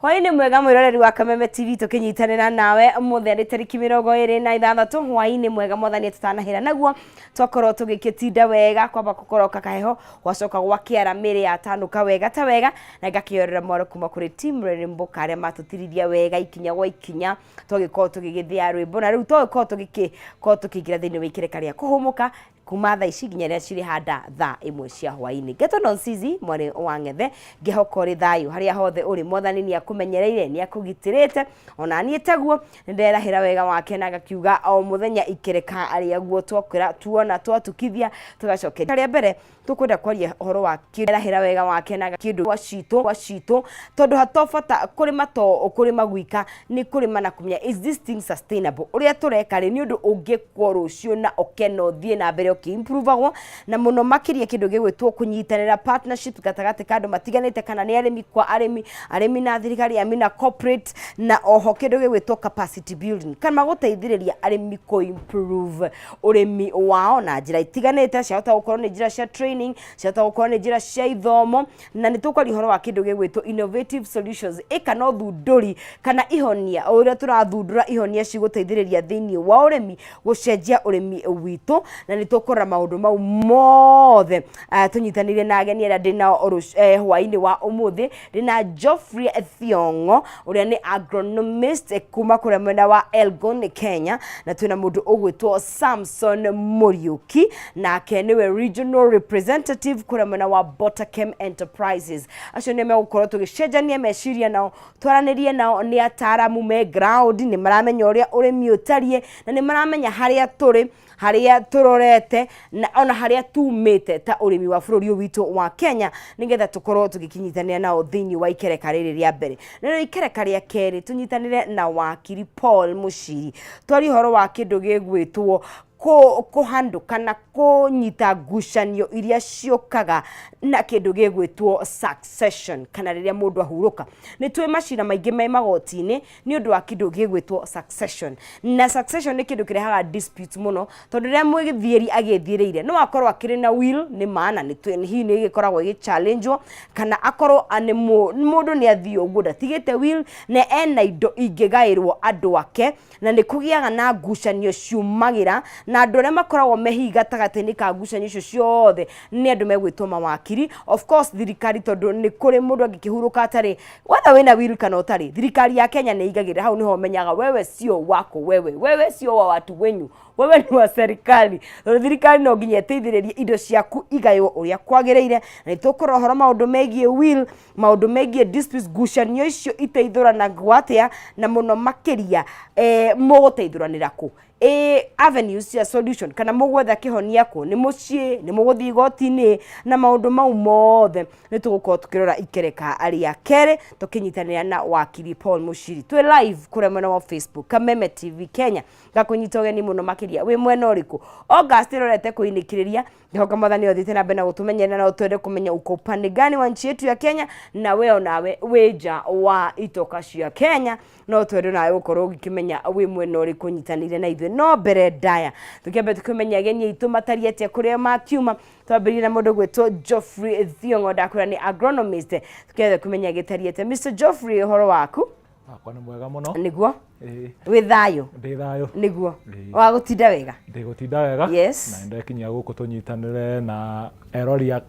Hwaini mwega mwiroreri wa Kameme TV tukinyitanira nawe mutheri tariki 26 hwaini mwega mothani tutanahira naguo twakorwo tugikitinda wega kwamba gukoroka kaheho gwacoka gwakiara miri ya tanuka wega ta wega na ngakiorera mwaro kuma kuri team Remboka aria matutiriria wega ikinya gwa ikinya twagikorwo tugigithia rwimbo na riu twagikorwo tukigira thiini wa ikireka ria kuhumuka kuma thaa ici nginya ria ciri handa thaa imwe cia hwaini Geto Nonsizi mwari wa Ngethe ngihoko ri thayu haria hothe uri mothani ni akumenyereire ni akugitirite ona nie taguo nderahira wega wake na gakiuga o muthenya ikireka aria guo twakira tuona twatukithia tugacokeria ria mbere tukwenda kwaria horo wa kirahira wega wake na kindu wa cito tondu hatofata kurima to kurima gwika ni kurima na kumya is this thing sustainable uria tureka ri ni undu ungikwo rucio na okeno thie na mbere improve na muno makiria kindu gigwitwo kunyitanira partnership gatagate kandu matiganite kana ni arimi kwa arimi na thirikari amina corporate na oho kindu gigwitwo capacity building kana guteithiriria arimi ko improve urimi wao na njira itiganite ciahota gukorwo ni njira cia training ciahota gukorwo ni njira cia ithomo na nitukari horo wa kindu gigwitwo innovative solutions ikano thunduri kana ihonia uria turathundura ihonia ciguteithiriria thiini wa urimi gucenjia urimi witu na nitukora maundu mau mothe tunyitanire na ageni aria ndina hwaini wa umuthi ndina Geoffrey Thiongo uria ni agronomist kuma kure mwena wa Elgon Kenya na twina mundu ugwitwo Samson Muriuki na niwe regional representative kure mwena wa Botakem Enterprises acio ni megukorwo tugicenjania meciria nao twaranirie nao ni ataramu me ground ni maramenya uria urimi utarie na ni maramenya haria turi haria turorete na ona haria tumite ta urimi wa bururi witu wa Kenya nigetha tukorwo tugikinyitania nao thiini wa ikereka riri ria mbere na ikereka ria keri tunyitanire na wakiri Paul Mushiri twari horo wa kindu gigwitwo kuhanduka na kunyita ngucanio iria ciokaga na kindu gigwitwo succession kana riria mundu ahuruka ni twi macira maingi me magoti-ini ni undu wa kindu gigwitwo succession na succession ni kindu kirehaga dispute muno tondu riria mwigithieri agithiereire no akorwo akiri na will ni maana ni twi hi ni gikoragwo gi challenge kana akorwo ani mundu ni athio guda tigite will na ena indo ingigairwo andu ake na ni kugiaga na ngucanio ciumagira na andu aria makoragwo mehiga tagatini ka ngucanio icio ciothe ni andu megwitwo mawakiri of course thirikari tondu ni kuri mundu angikihuruka atari whether wina will kana utari thirikari ya Kenya ni igagira hau niho menyaga wewe sio wako wewe sio wa watu wenyu wewe ni wa serikali thirikari no nginya teithiririe indo ciaku igayo uria kwagireire na itukoro horo maundu megie will maundu megie disputes ngucanio icio iteithurana gwatia na muno makiria muguteithuranira ku avenues cia solution kana mugwetha kihonia ku ni mucii ni muguthi igoti-ini na maundu mau mothe ni tugukorwo tukirora ikereka aria kere tukinyitanira na wakiri Paul Mushiri twi live kure mwena wa Facebook Kameme TV Kenya ngakunyita ugeni muno makiria wi mwena uriku August rorete kuinikiriria ndihoka mathani othite na bena gutumenyera na utwende kumenya uko upande gani wa nchi yetu ya Kenya na weo nawe weja wa itoka cia Kenya no twende nawe ukorwo ukimenya wi mwena uriku nyitanire na ithuĩ no mbere ndaya tukiambe tukumenya ageni itu matariete kuria makiuma twambĩrĩrie na mundu gwitwo Geoffrey Thiongo ndakura ni agronomist tukiambe kumenya gitariete Mr. Geoffrey horo waku akwa ni mwega muno niguo wi thayo ndi thayo niguo wa gutinda wega ndi gutinda wega yes na ndekinya guku tunyitanire na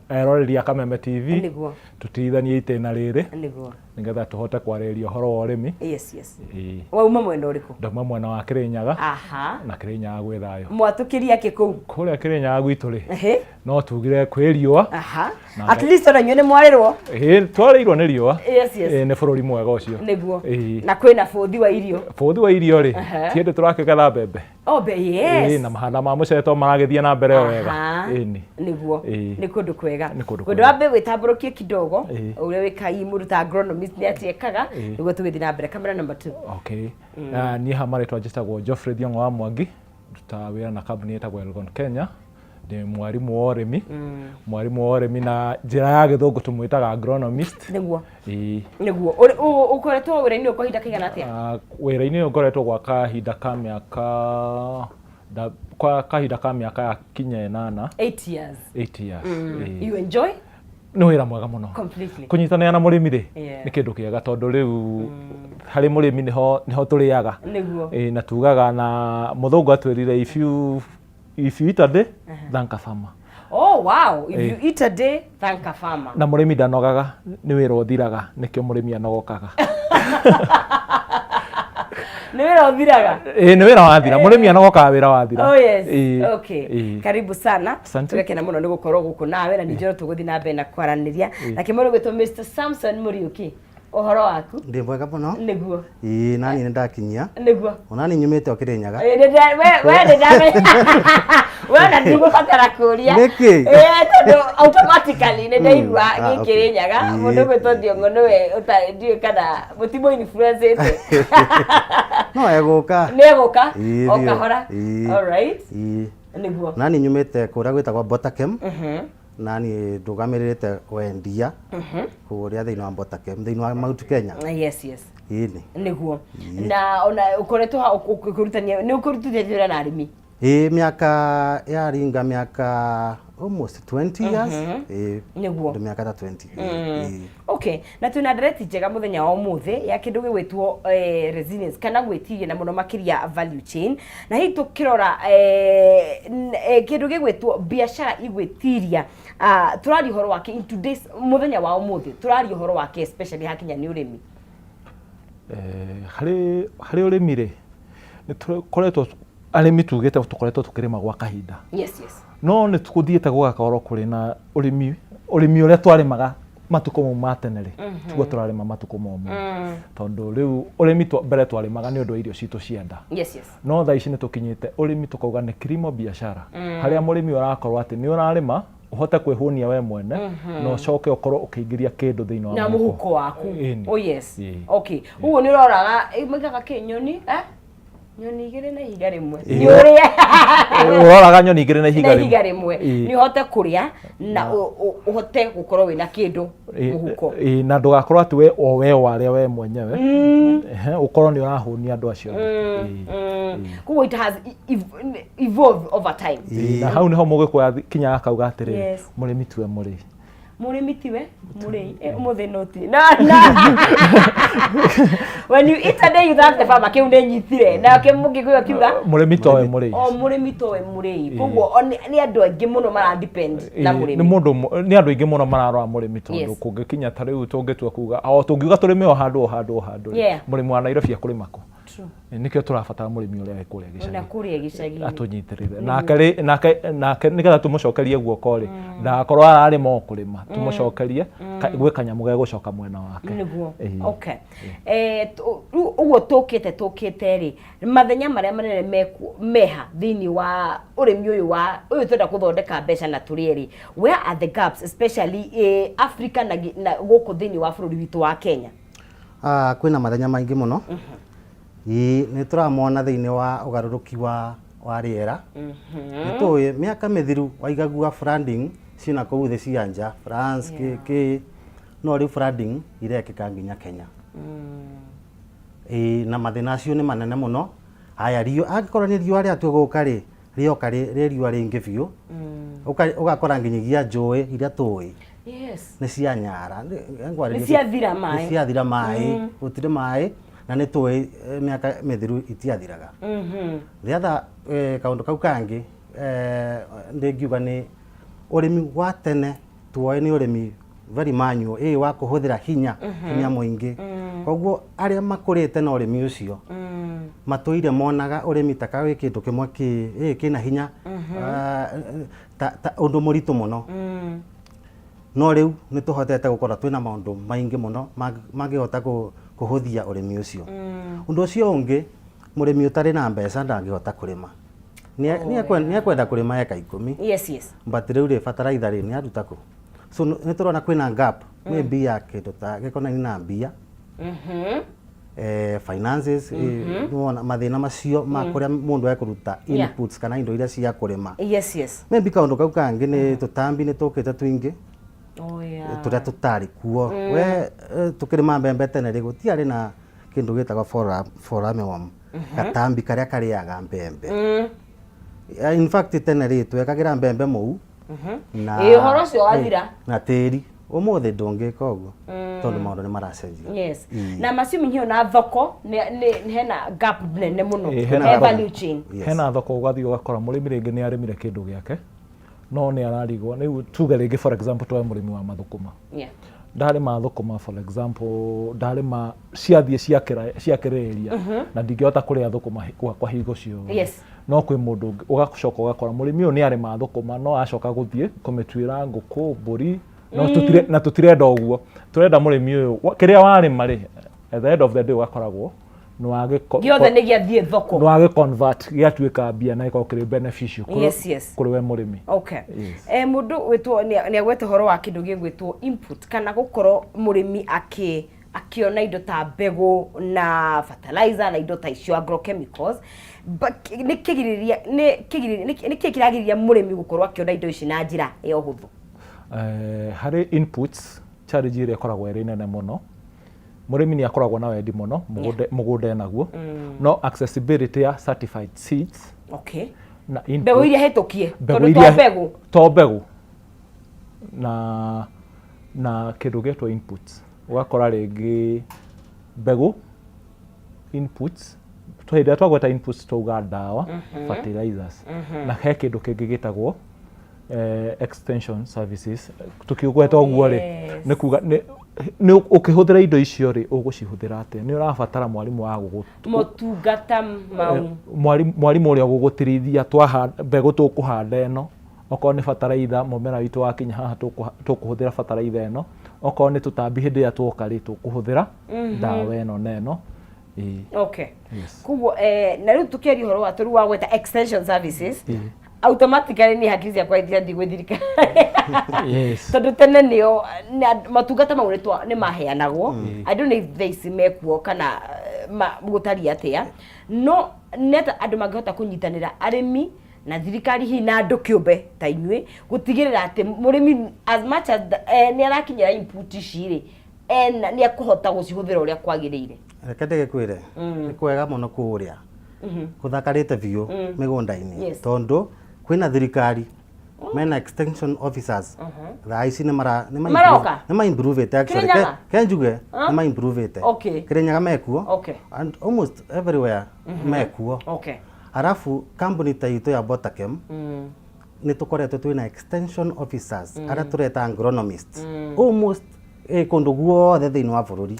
eroria Kameme TV niguo tutithanie itena riri niguo nigetha tuhote kwariria horo wa urimi yes wauma mwena uriku ndoma mwena wa Kirinyaga aha na Kirinyaga gwi thayo mwatukiria kiku kuria Kirinyaga gwitu ri no tugire kwi riua aha at least ona nyone mwarirwo twarirwo ni riua yes ni bururi mwega ucio niguo na kwina fothi wa irio ri tiende turakigetha mbembe yes na mahanda ma muceto maragithia na mbere wega niguo ni kundu kwega kundu ambe witamburukie kidogo uria wikai mundu ta agronomist ni atiekaga niguo tugithi na mbere camera number 2 okay ni hamare twajistagwo Geoffrey Thiongo wa Mwangi tutawira na company etagwo Elgon Kenya ni mwarimu wa urimi na njira ya githungu tumwitaga agronomist niguo ukoretwo wira-ini uko hinda kaigana atia wira-ini ukoretwo gwa kahinda ka miaka ya kinya 8 years you enjoy nĩ wĩra mwega mũno kũnyitanĩra na mũrĩmi rĩ nĩ kĩndũ kĩega tondũ rĩu harĩ mũrĩmi nĩho tũrĩaga na tugaga na mũthũngũ atwĩrire if you eat a day thank a farmer. Oh wow, if you eat a day thank a farmer. Na mũrĩmi ndanogaga nĩ wĩra ũthiraga nĩkĩo mũrĩmi anogokaga. Nĩ wĩra ũthiraga? Nĩ wĩra wathira, mũrĩmi anogokaga wĩra wathira. Oh yes, okay. Karibu sana. Turekena mũno nĩ gũkorwo gũkũ nawe na ningĩ tũgũthiĩ na mbere na kwaranĩria. Na kĩmũrũ gwĩtwo Mr. Samson Muriuki. Ũhoro waku? Ndĩ mwega mũno. Nĩguo. Nani nĩ ndakinyia. Nĩguo. Onani nyumĩte o Kĩrĩnyaga. We na ndigũbatara kũria. Nĩkĩ? Tondũ automatically nĩ ndaigua Kĩrĩnyaga. Mũndũ gwĩtwo Thiongo nĩwe ndiũĩ kana mũtimo influencete. No egũka. Nĩ egũka? O kahora? All right. Nĩguo. Nani nyumĩte kũrĩa gwĩtagwo Botakem. Nani ndũgamĩrĩrĩte wendia kũrĩa thĩinĩ wa Botakem thĩinĩ wa Mount Kenya. Yes, yes. Ĩni. Nĩguo. Na ona ũkoretwo ũkĩrutania nĩ ũkũrutithia wĩra na arĩmi? Miaka yaringa miaka almost 20 years. Nĩguo. Miaka ta 20. Okay. Na tuna direct njega muthenya wa umuthi ya kindu gĩgwĩtwo resilience kana gwĩtiria na mũno makĩria value chain. Na hii tukirora kindu gĩgwĩtwo biashara igwĩtiria turari horo wake in today's muthenya wa umuthi turari horo wake especially hakinya ni urimi. Harĩ urimi rĩ nĩ tũkoretwo arĩmi tugĩte tũkoretwo tũkĩrĩma gwa kahinda. Yes, yes. No nĩ tũgũthiĩte gũgakorwo kũrĩ na ũrĩmi ũrĩa twarĩmaga matukũ ma tene rĩ tugo tũrarĩma matukũ momũ tondũ rĩu ũrĩmi mbere twarĩmaga nĩ ũndũ wa irio citũ cienda. Yes, yes. No thaa ici nĩ tũkinyĩte ũrĩmi tũkauga nĩ kilimo biashara harĩa mũrĩmi ũrakorwo atĩ nĩ ũrarĩma uhote kwĩhũnia we mwene no coke ũkorwo ũkĩingĩria kĩndũ thĩinĩ wa mũhuko waku. Oh yes. Okay. Uguo nĩ ũroraga maigaga kĩnyoni nyoni igĩrĩ na ihiga rĩmwe. Nĩ ũrĩa ũroraga nyoni igĩrĩ na ihiga rĩmwe. Nĩ ũhote kũrĩa na ũhote gũkorwo wĩna kĩndũ mũhuko. Na ndũgakorwo atĩ we o we warĩa we mwenyewe. Ũkorwo nĩ ũrahũnia andũ acio. Kuguo it has evolved over time. Na hau nĩho mũgĩkũya kinya akauga atĩrĩ mũrĩmi tiwe mũrĩi. Mũrĩmi tiwe mũrĩi ũmũthĩ noti. No. When you eat a day you thank the farmer kĩu nĩ nyitire na mũngĩkũywo kiuga mũrĩmi towe mũrĩi. Mũrĩmi towe mũrĩi. Kuguo nĩ andũ aingĩ mũno mara depend na mũrĩmi. Nĩ andũ aingĩ mũno mararora mũrĩmi tondũ kũngĩkinya ta rĩu tũngĩtua kuga tũngiuga tũrĩme o handũ mũrĩmi wa Nairobi akũrĩma kũ. Nikio turabatara mũrĩmi ũrĩa kũrĩa gĩcagi. Na kũrĩa gĩcagi. Atũnyitĩrĩre. Nake nĩgetha tũmũcokerie guoko rĩ ndakorwo ararĩma o kũrĩma tũmũcokerie gwĩ kanyamũ ga gũcoka mwena wake. Nĩguo. Okay. Ũguo tũkĩte rĩ mathenya marĩa manene meha thĩinĩ wa ũrĩmi ũyũ twenda gũthondeka mbeca na tũrĩe rĩ where are the gaps especially Africa na gũkũ thĩinĩ wa bũrũri witũ wa Kenya? Kwĩna mathenya maingĩ mũno. Nĩ turamona thĩinĩ wa ũgarũrũki wa rĩera. Nĩtũĩ mĩaka mĩthiru waigagua flooding cina kũu thĩ cia nja France no rĩu flooding irekĩka nginya Kenya. Na mathĩna acio nĩ manene mũno. Haya angĩkorwo nĩ riũa rĩa tũgũka rĩ rĩoka rĩ riũa rĩingĩ biũ ũgakora nginyagia njũĩ iria tũĩ nĩ cia nyara nĩ ciathira maĩ gũtirĩ maĩ na nĩ tũĩ mĩaka mĩthiru itiathiraga. Rĩatha kaũndũ kau kangĩ ndĩngiuga nĩ ũrĩmi wa tene tuoĩ nĩ ũrĩmi very manual wa kũhũthĩra hinya mũingĩ. Koguo arĩa makũrĩte na ũrĩmi ũcio matũire monaga ũrĩmi ta wĩ kĩndũ kĩmwe kĩna hinya ũndũ mũritũ mũno. No rĩu nĩ tũhotete gũkorwo twĩna maũndũ maingĩ mũno mangĩhota kũhũthia ũrĩmi ũcio. Ũndũ ũcio ũngĩ mũrĩmi ũtarĩ na mbeca ndangĩhota kũrĩma. Nĩ ekwenda kũrĩma eka 10. But rĩu rĩ bataraitha rĩ nĩ aruta kũ. So nĩ tũrona kwĩna gap maybe ya kĩndũ ta gĩkonainie na mbia. Finances nĩwona mathĩna macio ma kũrĩa mũndũ ekũruta inputs kana indo iria cia kũrĩma. Maybe kaũndũ kau kangĩ nĩ tũtambi nĩ tũkĩte twĩingĩ tũrĩa tũtarĩ kuo. We tũkĩrĩma mbembe tene rĩ gũtiarĩ na kĩndũ gĩtagwo forameworm gatambi karĩa karĩaga mbembe. In fact tene rĩ twekagĩra mbembe mũu na ũhoro ũcio wathira na tĩri umuthi ndungika uguo tondu maundu ni maracenjia. Yes. Na masimi hiyo na thoko ni hena gap nene muno he value chain. Hena thoko ugathi ugakora murimi ringi ni arimire kindu giake no ni ararigwo ni tuge ringi for example twa murimi wa mathukuma. Ndarima thukuma for example ndarima ciathie ciakiriria na ndingihota kuria thukuma kwa hingo cio. No kwi mundu ugacoka ugakora murimi uyu ni arima thukuma no acoka guthie kumitwira nguku mburi no tutirenda uguo turenda murimi uyu kiria warima ri at the end of the day ugakoragwo giothe ni giathie thoko no age convert giatuika bia na iko kiri beneficial kuri we murimi. Mundu wetwo ni agwete horo wa kindu gigwetwo input kana gukorwo murimi akiona indo ta mbegu na fertilizer na indo ta icio agrochemicals ni kigiriria murimi gukorwo akiona indo ici na njira ya uhuthu. Hari inputs challenge ire koragwo iri nene muno murimi ni akoragwo na wendi muno mugunda naguo no accessibility ya certified seeds na mbegu iria hetokie to mbegu na kindu getwo inputs ugakora ringi mbegu inputs twenda twagweta inputs tuga ndawa fertilizers na he kindu kingi gitagwo extension services tukiugweta uguo ri ni kuga ni ukihuthira indo icio ri ugucihuthira atia ni urabatara mwalimu wa motungata mwalimu uria gugutirithia twahanda mbegu tukuhanda eno okorwo ni fertilizer mumera witu wakinya haha tukuhuthira fertilizer eno okorwo ni tutambi hindi ya tuoka ri tukuhuthira ndawa eno neno. Kuguo na riu tukiari horo wa turu wa gweta extension services automatically ni hakiri ya kwaithia ndigwithirika. Tondu tene nio matungata mauretwa ni maheanagwo I don't know if they simekuo kana gutari atia no neta andu mangihota kunyitanira arimi na thirikari hi na andu kiumbe ta inywe gutigirira ati murimi as much as ni arakinyira input ciri ni akuhota gucihuthira uria kwagirire. Reke ndegekwire ni kwega muno kuria kuthakarite biu migunda-ini tondu kwina thirikari mena extension officers thaa ici ni ma improve it actually kenjuge ni ma improve it Kirinyaga mekuo and almost everywhere mekuo. Arafu company ta itu ya Botakem ni tukoretwo twina extension officers ara tureta agronomists almost kundu guothe thiini wa bururi.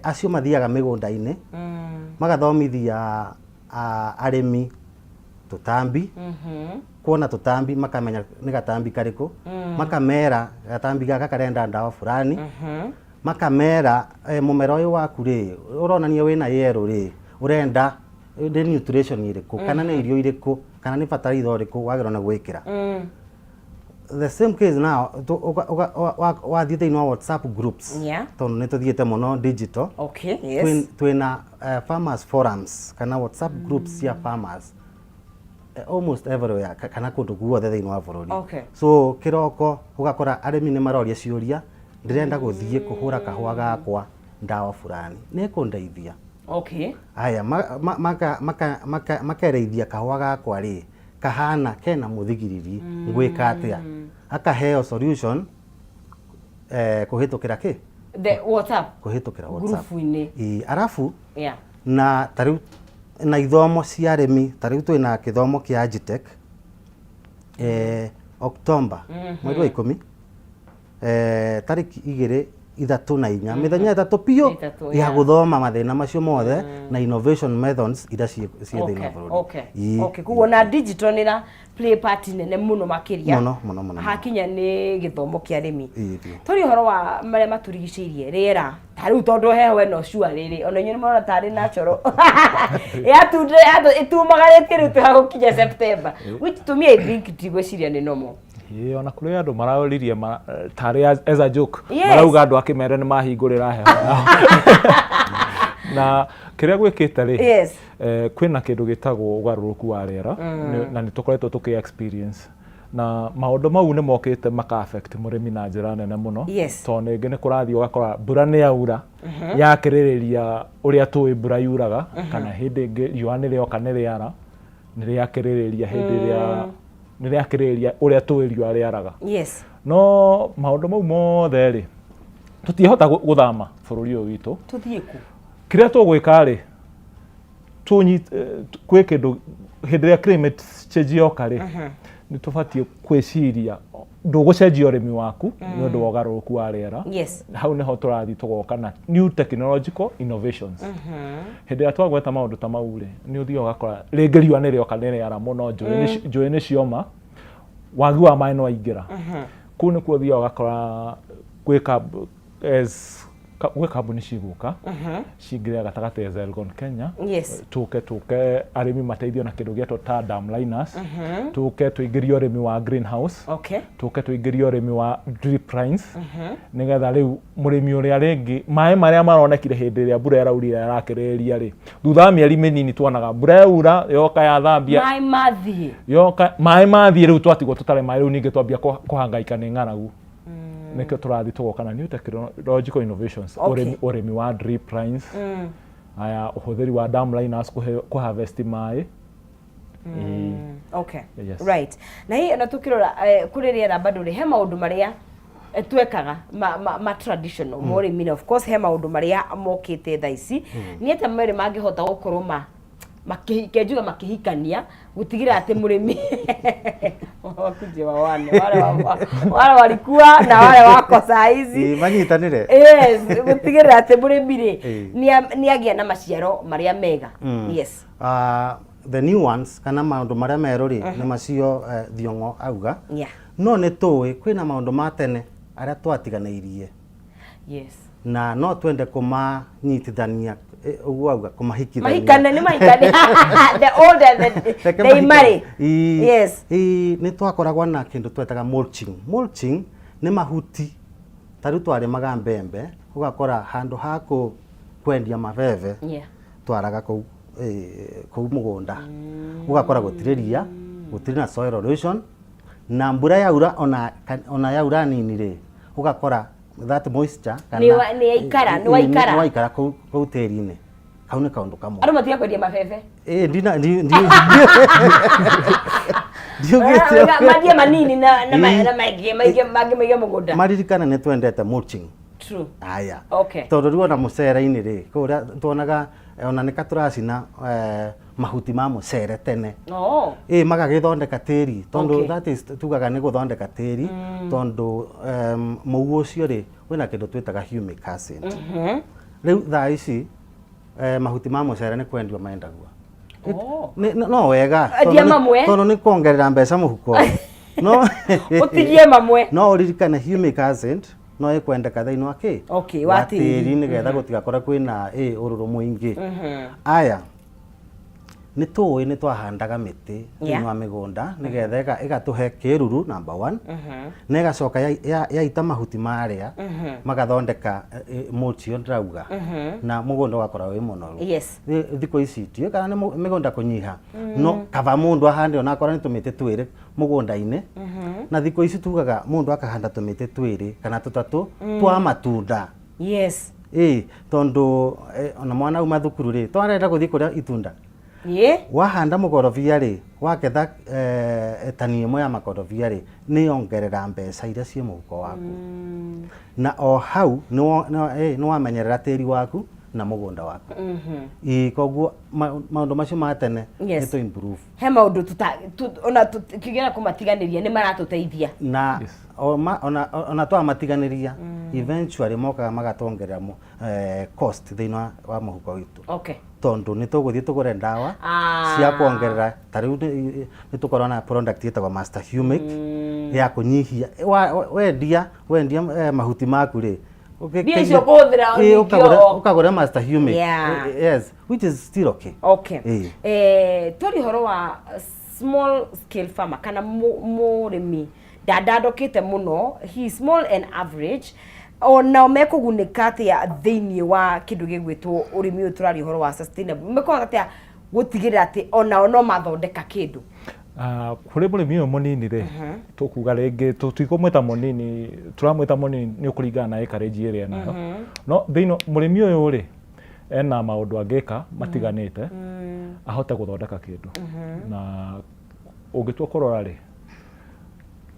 Acio mathiaga migunda-ini magathomithia arimi tutambi kuona tutambi makamenya ni gatambi kariku makamera gatambi gaka karenda ndawa fulani makamera mumera uyu waku ri uronania wina yero ri urenda the nutrition iriku kana ni irio iriku kana ni fertilizer iriku wagirwo na gwikira. The same case now wa thiete in WhatsApp groups tondu ni tuthiete muno digital twina farmers forums kana WhatsApp groups ya farmers almost everywhere kana kundu guothe thiini wa bururi. So kiroko ugakora arimi ni maroria ciuria ndirenda guthie kuhura kahua gakwa ndawa fulani ni kundeithia. Aya makereithia kahua gakwa ri kahana kena muthigiriri ngwika atia akaheo solution kuhitukira ki the WhatsApp kuhitukira WhatsApp group-ini. Arafu na tariu na ithomo cia arimi tariu twina kithomo kia Agitech October mwezi wa 10 tariki 2 na 4 mithenya 3 pio ya guthoma mathina macio mothe na innovation methods ira cie thiini wa bururi. Kuguo na digital nira play part nene muno makiria muno hakinya ni githomo kia arimi. Turi horo wa maria maturigicirie riera tariu tondu heho we no sure riri ona nyu mona tari natural ya tudre itumagaritie riu tuhagukinya September which to me I think tigweciria ni normal. Ona kuri andu mararirie tari as a joke marauga andu akimere ni mahingurira heho na kiria gwikite ri kwina kindu gitagwo ugaruruku wa riera na nitukoretwo tuki experience na maundu mau ni mokite maka affect murimi na njira nene muno tondu ingi ni kurathio ugakora mbura ni yaura yakiririria uria tuwi mbura yuraga kana hindi ingi riua ni rioka ni riara ni riakiririria hindi ria nä rä akä rä ria å rä a tå ä rio arä araga yes no maå ndå mau mothe rä tå tiehota gå thama bå rå ri å witå tuthiä ku kä rä a tå gwä ka rä gwä kä ndå hä ndä ä rä a climate change yoka rä nä tå batiä kwä ciria ndå gå cenjia å rä mi waku nä å ndå wa å garå rå ku wa rä era yes hau nä ho tå rathiä tå goka na new technological innovations hä ndä ä rä a twagweta maå ndå ta mau rä nä å thiä å gakora rä ngä riua nä rä oka nä rä ara må no njå ä nä cioma wagi wa maä no aingä ra kå u nä kuo thiä å gakora gwä kambuni cigåka cingä rä a gatagatä ya Elgon Kenya yes tå ke arä mi mateithio na kä ndå gä etwo ta dam liners tå ke tå ingä rie å rä mi wa greenhouse okay tå ke tå ingä rie å rä mi wa drip lines nä getha rä u må rä mi å rä a rä ngä maä marä a maronekire hä ndä ä rä a mbura yaraurire yarakä rä ria rä thutha wa mä eri mä nini twonaga mbura yaura yoka yathambia maä mathiä rä u twatigwo tå tarä maä rä u ningä twambia kå hangaika nä ng'aragu nä kä o tå rathiä tå goka na new technological innovations å rä mi wa drip lines aya å hå thä ri wa dam liners kå harvest maä okay Yes. right na hii ona tukirora kuri riera bado ri he maundu maria twekaga ma traditional more mean of course he maundu maria mokite tha ici ni ata mere mangihota gukorwo makihikenjuga makihikania gutigira ati murimi wakuje wa wale walikuwa na wale wako saa hizi manyitanire yes gutigira ati murimi ri ni agia na maciaro maria mega yes the new ones kana maundu maria mero ri ni macio Thiongo auga no ne tuwe kwina maundu ma tene aria twatiganeirie yes na no twende kumanyitithania uguo auga kumahikithania mahikana ni mahikana the older they marry yes ni twakoragwa na kindu twetaga mulching ni mahuti tari twari magambembe ugakora handu hako kwendia maveve twaraga kou mugunda ugakora gutiriria gutiri na soil erosion na mbura yaura ona yaura nini ri ugakora that moisture kana ni waikara kou teri-ini kau ni kaundu kamwe andu matiga kwendia maveve ndina madia manini na maige mugunda maririkana ni twendete mulching true aya okay tondu riu ona mucere-ini ri kuria tuonaga ona nika turacina mahuti ma mucere tene magagithondeka tiri tondu that is tugaga ni guthondeka tiri tondu mugu ucio ri wina kindu twitaga humic acid riu thaa ici mahuti ma mucere ni kwendio maendagua no wega tondu ni kuongerera mbeca muhuko no utigie mamwe no uririkane humic acid no ikwendeka thaini wa ki wa tiri ni getha gutigakora kwina ururu muingi aya ni tuwi ni twahandaga miti thini wa migunda ni getha igatuhe kiruru number 1 na igacoka yaita mahuti maria magathondeka mulch ndrauga na mugunda wakora wi munoru thiko ici tio kana ni migunda kunyiha no kava mundu ahande ona akora ni tumiti twiri mugunda-ini na thiko ici tugaga mundu akahanda tumiti twiri kana tutatu twa matunda tondu ona mwana uma thukuru ri twarenda guthii kuria itunda wahanda mukorobia ri waketha tani imwe ya makorobia ri ni ongerera mbeca iria cie muhuko waku na o hau ni wamenyerera tiri waku na mugunda waku koguo maundu macio ma tene ni to improve he maundu ona kigera kumatiganiria ni maratuteithia na ona twa matiganiria eventually mokaga magatongerera cost thini wa muhuko witu tondu ni tuguthii tugure ndawa cia kuongerera tariu ni tukorwa na product yetagwa Master Humic ya kunyihia wendia mahuti maku ri ukagura Master Humic yes which is still okay tori horo wa small scale farmer kana murimi dadadokite muno he small and average ona mekugunika atia thiini wa kindu gigwitwo urimi uturari horo wa sustainable mekona atia gutigirira ati ona no mathondeka kindu kuri murimi uyu munini ri tukuga ringi tutikumwita munini turamwita munini ni ukuringana na acreage area nayo no thiini murimi uyu ri ena maundu angika matiganite ahote guthondeka kindu na ungitua kurora ri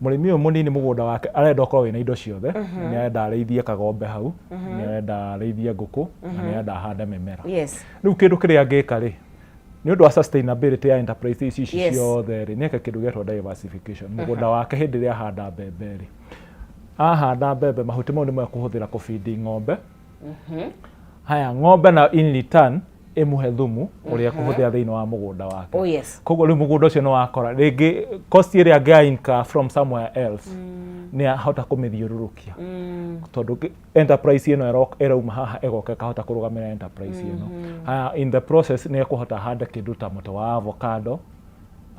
Mũrĩmi ũyũ mũnini mũgũnda wake arenda ũkorwo wĩna indo ciothe, nĩ arenda arĩithie kagombe hau, nĩ arenda arĩithie ngũkũ, na nĩ arenda ahande mĩmera. Rĩu kĩndũ kĩrĩa angĩka rĩ, nĩ ũndũ wa sustainability ya enterprise ici ciothe rĩ, nĩ eka kĩndũ gĩtagwo diversification. Mũgũnda wake hĩndĩ ĩrĩa ahanda mbembe rĩ, ahanda mbembe mahuti mau nĩ mekũhũthĩra kũbindi ng'ombe. Haya, ng'ombe na in return ĩmũhe thumu ũrĩa kũhũthĩra thĩinĩ wa mũgũnda wake. Koguo rĩu mũgũnda ũcio nĩ wakora rĩngĩ cost ĩrĩa angĩinka from somewhere else nĩ ahota kũmĩthiũrũrũkia, tondũ enterprise ĩno ĩrauma haha ĩgoka ĩkahota kũrũgamĩrĩra enterprise ĩno. Haya, in the process nĩ ekũhota handa kĩndũ ta mũtĩ wa avocado.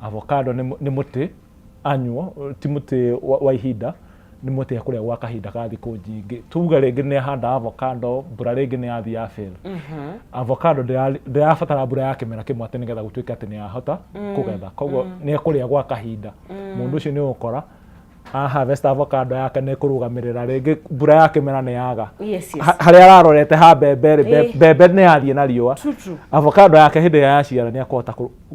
Avocado nĩ mũtĩ annual, ti mũtĩ wa ihinda, nĩ mũtĩ kũrĩa gwa kahinda ka thikũ nyingĩ. Tuga rĩngĩ nĩ ahanda avocado, mbura rĩngĩ nĩ yathiĩ ya fail. Avocado ndĩrabatara mbura ya kĩmera kĩmwe atĩ nĩgetha gũtuĩke atĩ nĩ yahota kũgetha. Koguo nĩ ekũrĩa gwa kahinda. Mũndũ ũcio nĩ ũgũkora harvest avocado yake nĩ kũrũgamĩrĩra rĩngĩ mbura ya kĩmera nĩ yaga. Harĩa ararorete ha mbembe mbembe nĩ yathiĩ na riũa. Avocado yake hĩndĩ ĩrĩa yaciara nĩ ekũhota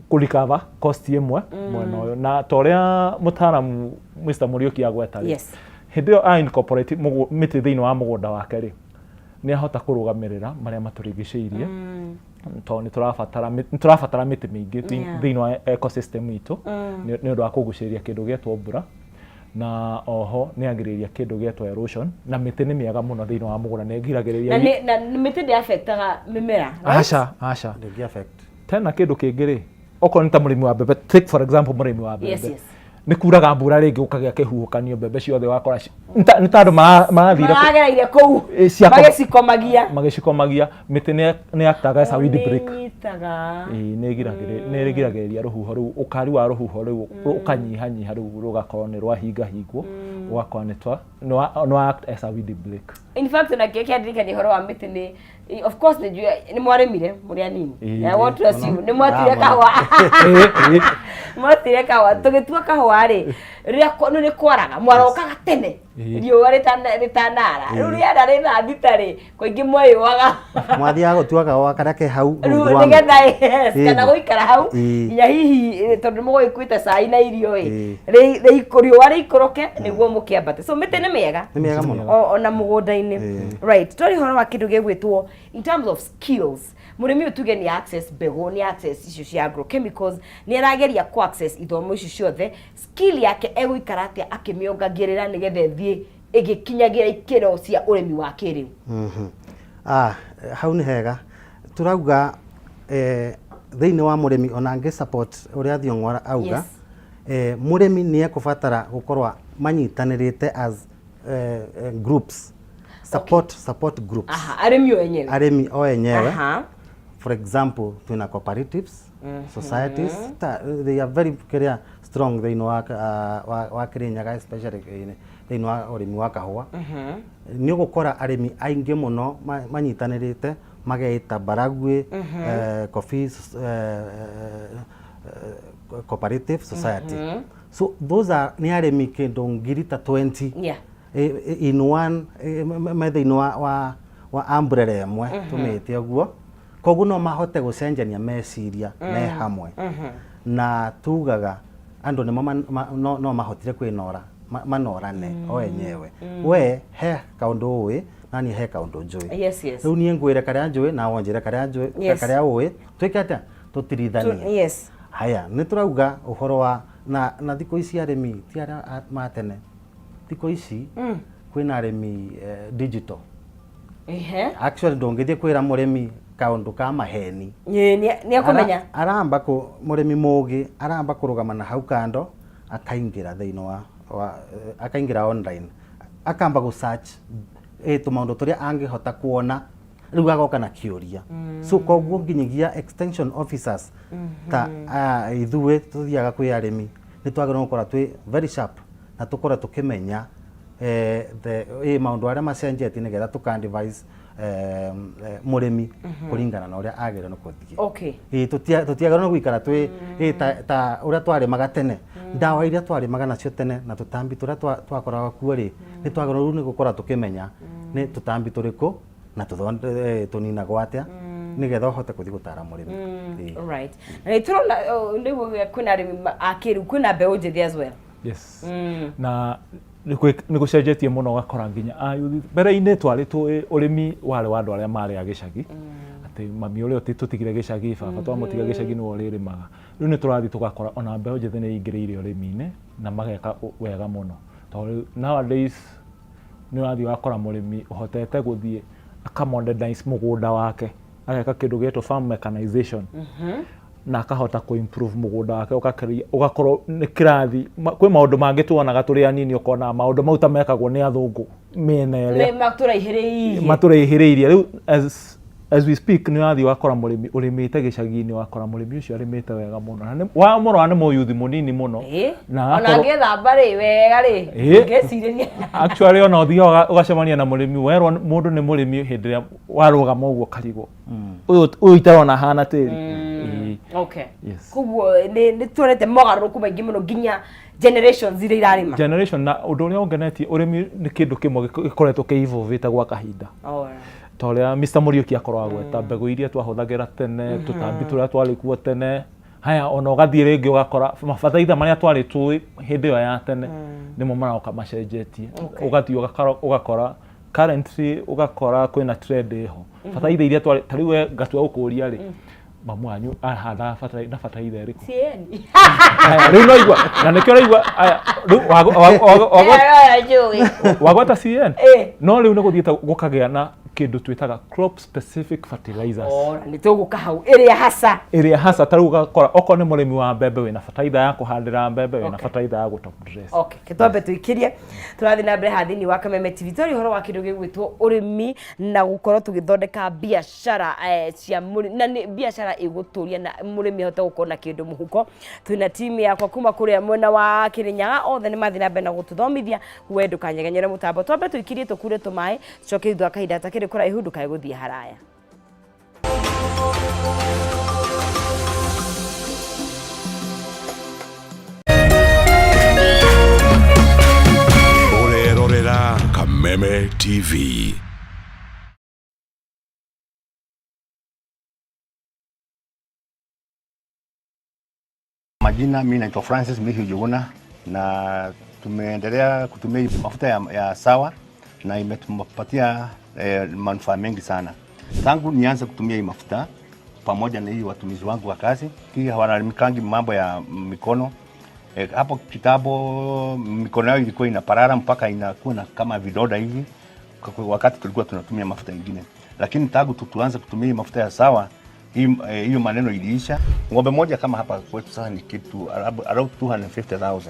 kũrikava cost ĩmwe mwena ũyũ. Na ta ũrĩa mũtaaramu Mr. Mũriũki agweta rĩ, hĩndĩ ĩyo incorporate mĩtĩ thĩinĩ wa mũgũnda wake rĩ, nĩ ahota kũrũgamĩrĩra marĩa matũrigicĩirie, tondũ nĩ tũrabatara mĩtĩ mĩingĩ thĩinĩ wa ecosystem itũ nĩ ũndũ wa kũgucĩrĩria kĩndũ gĩtwo mbura, na oho nĩ agirĩrĩria kĩndũ gĩtwo erosion, na mĩtĩ nĩ mĩega mũno thĩinĩ wa mũgũnda, nĩ ĩgiragĩrĩria na mĩtĩ ndĩaffectaga mĩmera. Aca tena kĩndũ kĩngĩ rĩ, okorwo nĩ ta mũrĩmi wa mbembe, take for example mũrĩmi wa mbembe, nĩ kuraga mbura rĩngĩ gũkagĩa kĩhuhũkanio, mbembe ciothe wakora nĩ tandũ maragereire kũu magĩcikomagia. Mĩtĩ nĩ actaga as a wind break, nĩ ĩgiragĩrĩria rũhuho rũu, ũkari wa rũhuho rũu ũkanyihanyiha, rũu rũgakorwo nĩ rwahingahingwo, ũgakorwo nĩ act as a wind break. In fact na kĩandirikania ũhoro wa mĩtĩ nĩ of course nĩ mwarĩmire mũrĩ anini, what was you nĩ mwatire kahũa, mwatire kahũa, tũgĩtua kahũa rĩ, rĩrĩa nĩ kwaraga mwarokaga tene riũa rĩtanara, rĩu rĩenda rĩthaa thita rĩ, kaingĩ mwĩyũaga mwathiaga gũtua kahũa karĩa ke hau nĩgetha kana gũikara hau nginya hihi tondũ mũgũgĩkuĩte cai na irio riũa rĩikũrũke nĩguo mũkĩambate. So mĩtĩ nĩ mĩega mũno ona mũgũnda-inĩ. Right, tũrĩ horo wa kĩndũ gĩgwĩtwo in terms of skills. Mũrĩmi ũyũ tuge nĩ access mbegũ, nĩ access icio cia agrochemicals, nĩ arageria ku access ithomo icio ciothe, skill yake egũikara atĩa akĩmĩongagĩrĩra nĩgetha ĩthiĩ ĩgĩkinyagira ikĩro cia ũrĩmi wa kĩrĩu. Hau nĩ hega turauga thĩinĩ wa mũrĩmi ona angĩ support ũrĩa Thiong'o auga, mũrĩmi nĩ ekũbatara gũkorwo manyitanĩrĩte as groups, support groups. Arĩmi o enyewe. For example, tuna cooperatives, societies, they are very strong thĩinĩ wa Kirinyaga, especially thĩinĩ wa ũrĩmi wa kahũa. Nĩ ũgũkora arĩmi aingĩ mũno manyitanĩrĩte mageita Baragwe Coffee Cooperative Society. So those are nĩ arĩmi kĩndũ ngiri ta 20 in one thĩinĩ wa umbrella ĩmwe tumĩte ũguo. Koguo no mahote gũcenjania meciria me hamwe, na tugaga andũ no mahotire kwĩnora manorane o enyewe. We he kaũndũ ũĩ na niĩ he kaũndũ njũĩ, rĩu niĩ ngwĩre karĩa njũĩ na wonjere karĩa ũĩ, twĩke atĩa tũtirithanie. Haya, nĩ tũrauga ũhoro wa na thikũ ici arĩmi ti arĩa matene, thikũ ici kwĩna arĩmi digital. Actually ndũngĩthiĩ kwĩra mũrĩmi kaũndũ ka maheni, nĩ akũmenya aramba mũrĩmi mũgĩ aramba kũrũgama na hau kando, akaingĩra thĩinĩ wa akaingĩra online, akamba gũ search tũmaũndũ tũrĩa angĩhota kuona, rĩu agoka na kĩũria. So koguo nginyagia extension officers ta ithuĩ tũthiaga kwĩ arĩmi nĩ twagĩrĩirwo gũkorwo twĩ very sharp na tũkorwo tũkĩmenya maũndũ arĩa macenjetie nĩgetha tũka-advise mũrĩmi kũringana na ũrĩa agĩrĩirwo nĩ gũthiĩ. Tũtiagĩrĩirwo gũikara twĩ ta ũrĩa twarĩmaga tene, ndawa iria twarĩmaga nacio tene na tũtambi tũrĩa twakoragwo kuo rĩ, nĩ twagĩrĩirwo nĩ gũkorwo tũkĩmenya nĩ tũtambi tũrĩkũ na tũninagwo atĩa nĩgetha ũhote gũthiĩ gũtara mũrĩmi. Right. Na nĩ tũrona kwĩna arĩmi a kĩrĩu, kwĩna mbeũ njĩthĩ as well. Yes. Na nä gå cenjetie må no gakora nginya mbere-inä twarä tå å rä mi warä wa andå arä a marä a gä cagi atä mami å rä o tå tigire gä cagi baba twamå tiga gä cagi nä wo rä rä maga rä u nä tå rathiä tå gakora ona mbeå njä thä nä ingä rä ire å rä mi-inä na mageka wega må no tondå nowadays nä rathiä gakora må rä mi å hotete gå thiä akamodernize må gå nda wake ageka kä ndå gätwo farm mechanization na akahota ku improve mugunda wake ugakorwo ni kirathi kwi maundu mangi tuonaga turi anini ukona maundu mau ta mekagwo ni athungu menere maturaihiriirie riu as we speak ni athi wakora murimi urimite gicagi-ini wakora murimi ucio arimite wega muno na wa moro ni muyuthi munini muno na ona ngethamba ri wega ri ngeciriria actually ona uthi ugacemania na murimi werwo mundu ni murimi hindi ria warugama uguo karigwo uyu itarona hana tiri. Okay. Yes. Kuguo ni tuonete mogaruku maingi muno nginya generations ire irarima. Generation na undu uria ungenetie urimi ni kindu kimwe gikoretwo ki-evolve gwa kahinda. Toria Mr. Muriuki akorwa gweta mbegu iria twahuthagira tene tutambi turia twari kuo tene haya ona ugathie ringi ugakora mabathaitha maria twari tui hindi yo ya tene nimo marauka macenjetie ugathie ugakora currently ugakora kwina trend iho bathaitha iria twari tariwe gatua ukuria ri mamu wanyu ahanda bathaitha iriku CN riu no igwa na nikio raigwa wagwata CN no riu ni guthieta gukagia na kindu twitaga crop specific fertilizers ni tuguka hau area hasa taru gakora oko ni murimi wa mbembe wina bathaitha ya kuhandira mbembe wina bathaitha ya gutop dress kitwambe tuikirie turathi na mbere hathini wa Kameme TV tori horo wa kindu gigwitwo urimi na gukorwo tugithondeka biashara cia na biashara iguturia na murimi hote gukona kindu muhuko twina timu yakwa kuma kuria mwena wa Kirinyaga othe ni mathi na mbere na gututhomithia wendo kanyegenyere mutambo twambe tuikirie tukure tumai coke ithu akahinda takiri kura ihudu kai guthie haraya Orerorera Kameme TV. Majina mimi naitwa Francis Mihi Juguna na tumeendelea kutumia mafuta ya sawa na imetupatia manufaa mengi sana. Tangu nianze kutumia hii mafuta pamoja na hii watumizi wangu wa kazi, pia wanalimikangi mambo ya mikono. Hapo kitambo mikono yao ilikuwa inaparara mpaka inakuwa kama vidoda hivi wakati tulikuwa tunatumia mafuta mengine. Lakini tangu tuanze kutumia hii mafuta ya sawa, hiyo maneno iliisha. Ng'ombe moja kama hapa kwetu sasa ni kitu around 250,000.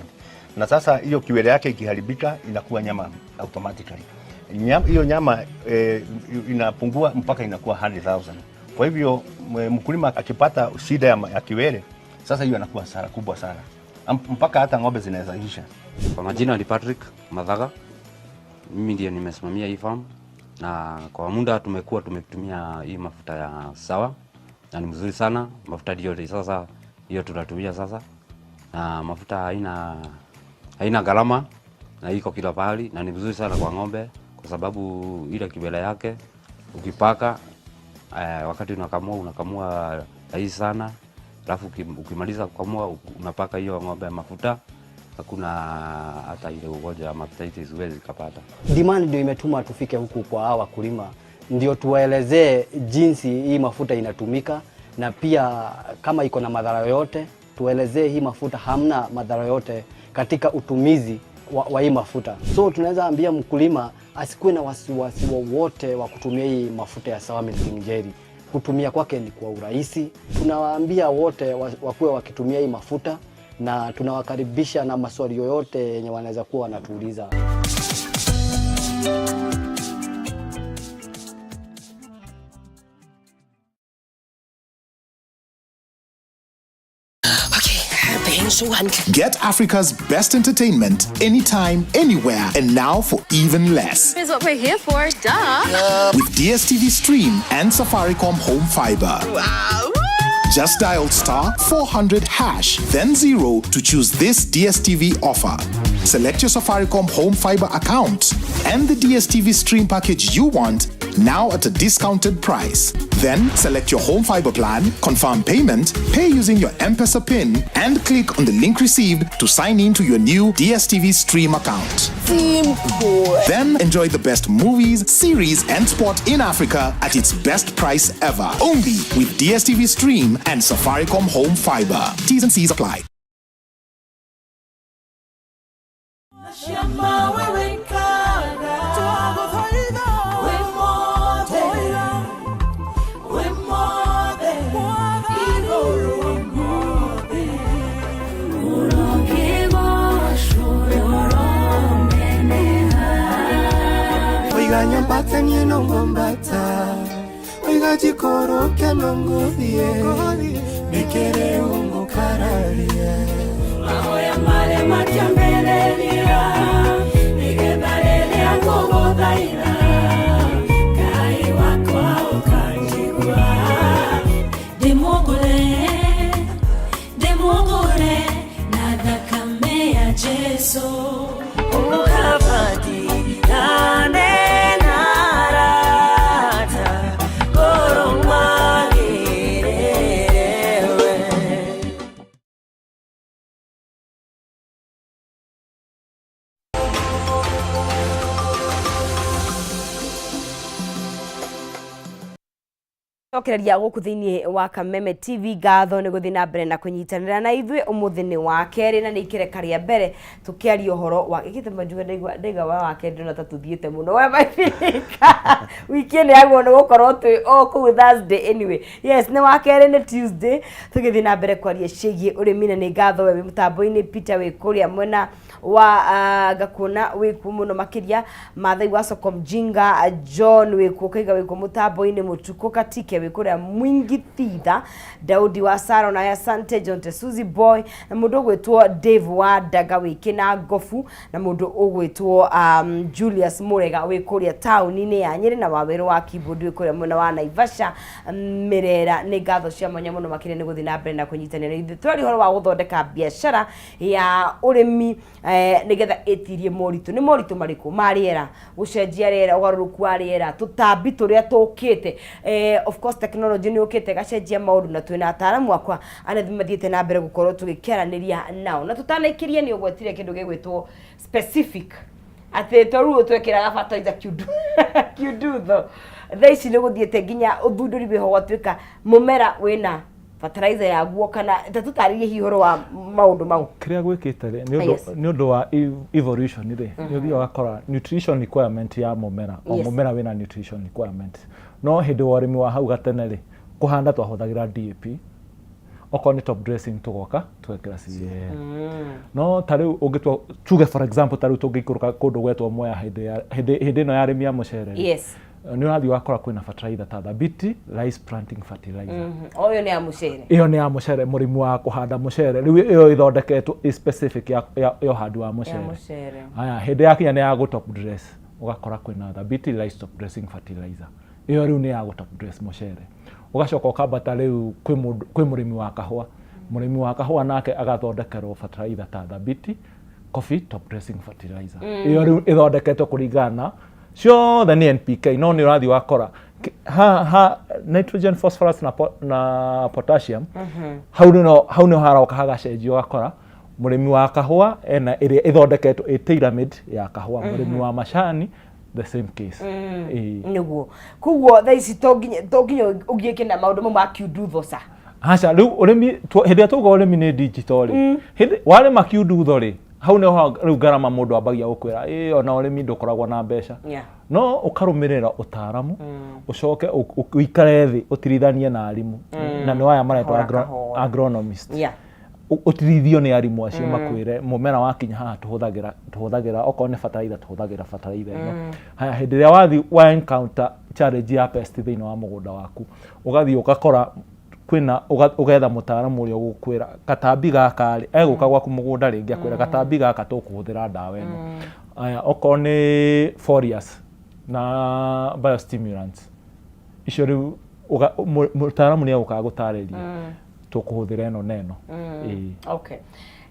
Na sasa hiyo kiwele yake ikiharibika inakuwa nyama automatically. Hiyo nyama inapungua mpaka inakuwa 100,000. Kwa hivyo mkulima akipata shida ya kiwele, sasa hiyo inakuwa hasara kubwa sana. Mpaka hata ng'ombe zinaweza isha. Kwa majina ni Patrick Mathaga. Mimi ndiye nimesimamia hii farm na kwa muda tumekuwa tumetumia hii mafuta ya sawa na ni mzuri sana. Mafuta ndio sasa hiyo tunatumia sasa. Na mafuta haina gharama na iko kila pahali na ni mzuri sana kwa ng'ombe kwa sababu ile kibela yake ukipaka wakati unakamua rahisi sana. Alafu ukimaliza kukamua unapaka hiyo ng'ombe mafuta, hakuna hata ile ugonjwa ya hepatitis huwezi kupata. Demand ndio imetuma tufike huku kwa hawa wakulima, ndio tuwaelezee jinsi hii mafuta inatumika na pia kama iko na madhara yoyote, tuelezee hii mafuta hamna madhara yote katika utumizi wa hii mafuta. So tunaweza ambia mkulima asikuwe na wasiwasi wowote wa kutumia hii mafuta ya Sawa Milking Jelly. Kutumia kwake ni kwa urahisi. Tunawaambia wote wakuwe wakitumia hii mafuta na tunawakaribisha na maswali yoyote yenye wanaweza kuwa wanatuuliza. Get Africa's best entertainment anytime, anywhere, and now for even less. Here's what we're here for, duh. With DSTV Stream and Safaricom Home Fiber. Wow. Just dial *400# then 0 to choose this DSTV offer. Select your Safaricom Home Fiber account and the DSTV stream package you want now at a discounted price. Then select your home fiber plan, confirm payment, pay using your M-Pesa PIN, and click on the link received to sign in to your new DSTV stream account. Simple. Then enjoy the best movies, series, and sport in Africa at its best price ever. Only with DSTV Stream and Safaricom Home Fiber. T's and C's apply. Nyambata nyeno ngombata Oiga jikoro keno ngodhie Mikere ungo kararie Mahoya male makiambelelia Nigebalelea ngogo dhaira Kai wako ukanjigua Demogore Nada kamea Jesu Ukavadi Nane Tokereria guku thiini wa Kameme TV gatho ni guthi na mbere na kunyitanira na ithwe umuthini wa keri na ni ikireka ria mbere tukiaria uhoro wa gikite majuga ndaiga wa keri na tatuthiete muno we maifika wiki ni agwo ni gukorwo twi ku Thursday anyway yes ni wa keri ni Tuesday tugithi na mbere kwaria cigie urimi na ni gatho we mutambo-ini Peter we kuria mwena wa gakuna we kumuno makiria mathai wa Soko Mjinga John we kukaiga we mutambo-ini mutuko katike we kuria mwingi thitha Daudi wa Saro na Asante John Tesuzi boy na mundu ogwetwo Dave wa Daga we kina Gofu na mundu ogwetwo Julius Murega we kuria town-ini ya Nyeri na Waweru wa Keyboard we kuria mwena wa Naivasha Mirera ni gatho cia mwanya muno makiria ni guthi na mbere na kunyitanira ithu twari horo wa guthondeka biashara ya urimi nigetha etirie moritu ni moritu mariku mariera gucenjia riera ugaruruku wa riera tutambi turia tukite of course technology ni ukite gacenjia maundu na twina ataramu akwa anathi mathiete na mbere gukorwo tugikiaraniria nao na tutanaikirie ni ugwetire kindu gigwitwo specific ate toru twekira gabataiza kiudutho thaici ni guthiete nginya uthunduri biho gwatuika mumera wina fertilizer ya guo kana tatutaririe hihoro wa maundu mau kiria gwikite ni undu wa evolution ri ni uthio gakora nutrition requirement ya mumera o mumera wina nutrition requirement no hindi wa urimi wa hau gatene ri kuhanda twahuthagira DAP oko ni top dressing tugoka twekira CAN no tariu ungitwa tuge for example tariu tungikuruka kundu gwetwo moya hindi no ya arimi ya mucere yes ni urathi wakora kwina fertilizer ta thabiti rice planting fertilizer oyo ni ya mucere iyo ni ya mucere murimu wa kuhanda mucere riu iyo ithondeketwo specific ya handi wa mucere aya hindi yakinya ni ya go top dress ugakora kwina thabiti rice top dressing fertilizer iyo riu ni ya go top dress mucere ugacoka ukambata riu kwi murimi wa kahua murimi wa kahua nake agathondekerwo fertilizer ta thabiti coffee top dressing fertilizer iyo riu ithondeketwo kuringana ciothe ni NPK no ni urathi wakora ha nitrogen phosphorus na potassium hau no haroka hagacenjio gakora murimi wa kahua ena iria ithondeketwo pyramid ya kahua murimi wa macani the same case niguo kuguo thaici tonginya ugieke na maundu ma kiudutho sa acha riu urimi hindi atuga urimi ni digital hindi wale makiudutho ri hau no riu garama mundu ambagia gukwira ona urimi ndukoragwo na mbeca no ukarumirira utaramu ucoke uikare thi utirithanie na arimu na ni waya maretwa agronomist utirithio ni arimu acio makwire mumera wakinya haha tuhuthagira oko ni fertilizer tuhuthagira fertilizer ino haya hindi ria wathi wa encounter challenge ya pest thini wa mugunda waku ugathi ukakora kwina ugetha mutaramu uria gukwira katambi gaka ri eguka gwaku mugunda ringi akwira katambi gaka tukuhuthira ndawa ino aya oko ni foliars na biostimulants icio riu mutaramu ni aguka gutariria tukuhuthira ino neno okay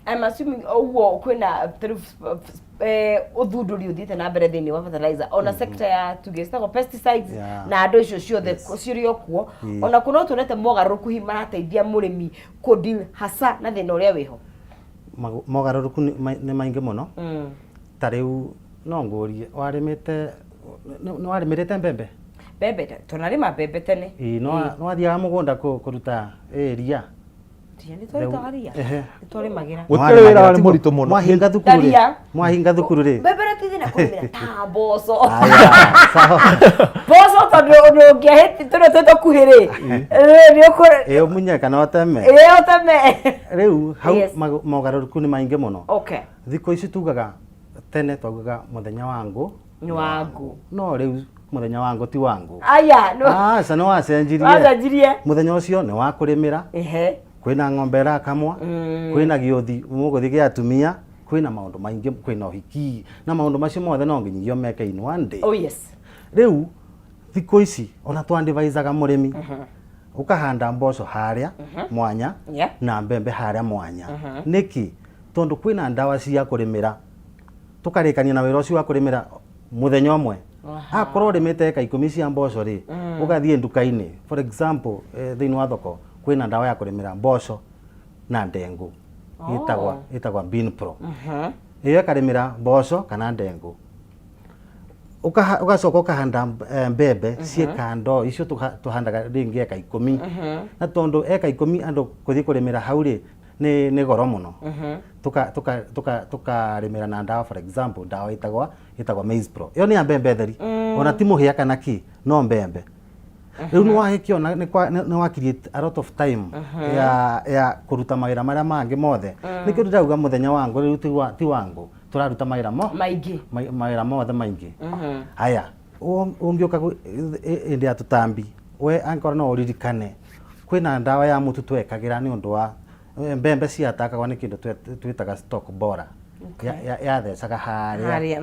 I'm assuming uguo kwina uthunduri uthite na mbere thini wa fertilizer ona sector ya tugestago pesticides na ando icio ciothe cirio kuo ona kuno tunete mogaruku hi marateithia murimi kodi hasa na thina uria wiho mogaruku ni maingi muno tariu no ngurie warimite no warimirite mbembe tunarima mbembe tene no athiaga mugunda kuruta ria Gutire wira wari muritu muno. Mwahinga thukuru ri. Bebera tithina kumira ta boso. Boso tondu ngiahiti tuno kuhiri. Ni ukore. Munyeka no teme. Oteme. Riu hau mogaruku ni maingi muno. Okay. Thiko ici tugaga tene twaguga muthenya wangu. No riu muthenya wangu ti wangu. Aya no. Sana wacenjirie. Muthenya ucio ni wa kurimira. Kwina ng'ombe rakamwa kwina giothi muguthi gia atumia kwina maundu maingi kwina uhiki na maundu macio mothe no nginyio meke in one day. Oh yes. Riu thiko ici ona twandivaizaga murimi ukahanda mboco haria mwanya na mbembe haria mwanya niki tondu kwina ndawa cia kurimira tukarikania na wira ucio wa kurimira muthenya umwe akorwo rimite eka 10 cia mboco ri ugathie nduka-ini for example thini wa thoko kwina ndawa ya kurimira mboco na ndengu itagwa Bean Pro iyo karimira mboco kana ndengu ugacoka ukahanda mbembe cie kando icio tuhandaga ringi eka 10 na tondu eka 10 andu kuthi kurimira hauri ni goro muno tukarimira na ndawa for example ndawa itagwa Maize Pro iyo ni ya mbembe theri ona ti muhia kana ki no mbembe riu ni wahikiona ni wakiriete a lot of time ya kuruta mawira maria mangi mothe nikio ndauga muthenya wangu riu ti wangu turaruta mawira mawira mothe maingi aya ungioka indi ya tutambi we ankora no uririkane kwina ndawa ya mutu twekagira ni undu wa mbembe ciatakagwa ni kindu twitaga stock bora ya thecaga haria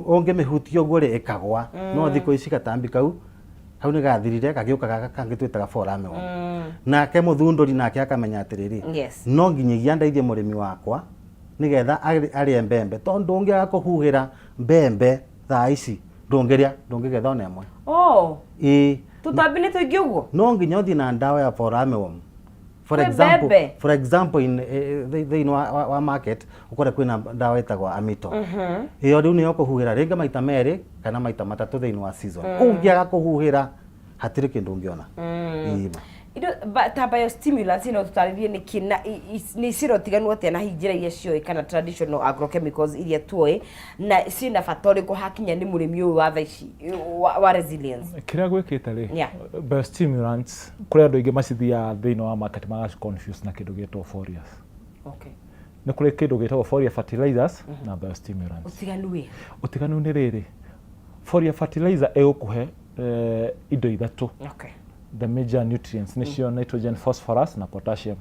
ungimihutio guo ri ikagwa no thiko ici gatambi kau ni gathirire kagiuka gaka kangi twitaga forame nake muthunduri nake akamenya atiriri no nginyagia ndeithie murimi wakwa nigetha arie mbembe tondu ungiaga kuhuhira mbembe thaa ici ndungigetha ona imwe tutambi ni tuingi uguo no nginya uthie na ndawa ya forame for example in the wa market ukore kwina ndawa itagwa amito iyo riu ni ukuhuhira ringa maita meri kana maita matatu thini wa season ungiaga kuhuhira hatiri kindu ungiona indo ta biostimulants ino tutaririe ni kina ni ciro tiganu atia na hinjira iria cio kana traditional agrochemicals iria tuoe na cina fatori ko hakinya ni murimi uyu wa thaici wa resilience kiria gwikite ri biostimulants kuria andu ingi macithia thini wa market magaci confuse na kindu gitwo foliars ni kuri kindu gitwo foliar fertilizers na biostimulants utiganu ni riri foliar fertilizer egukuhe indo ithatu the major nutrients nicio nitrogen, phosphorus na potassium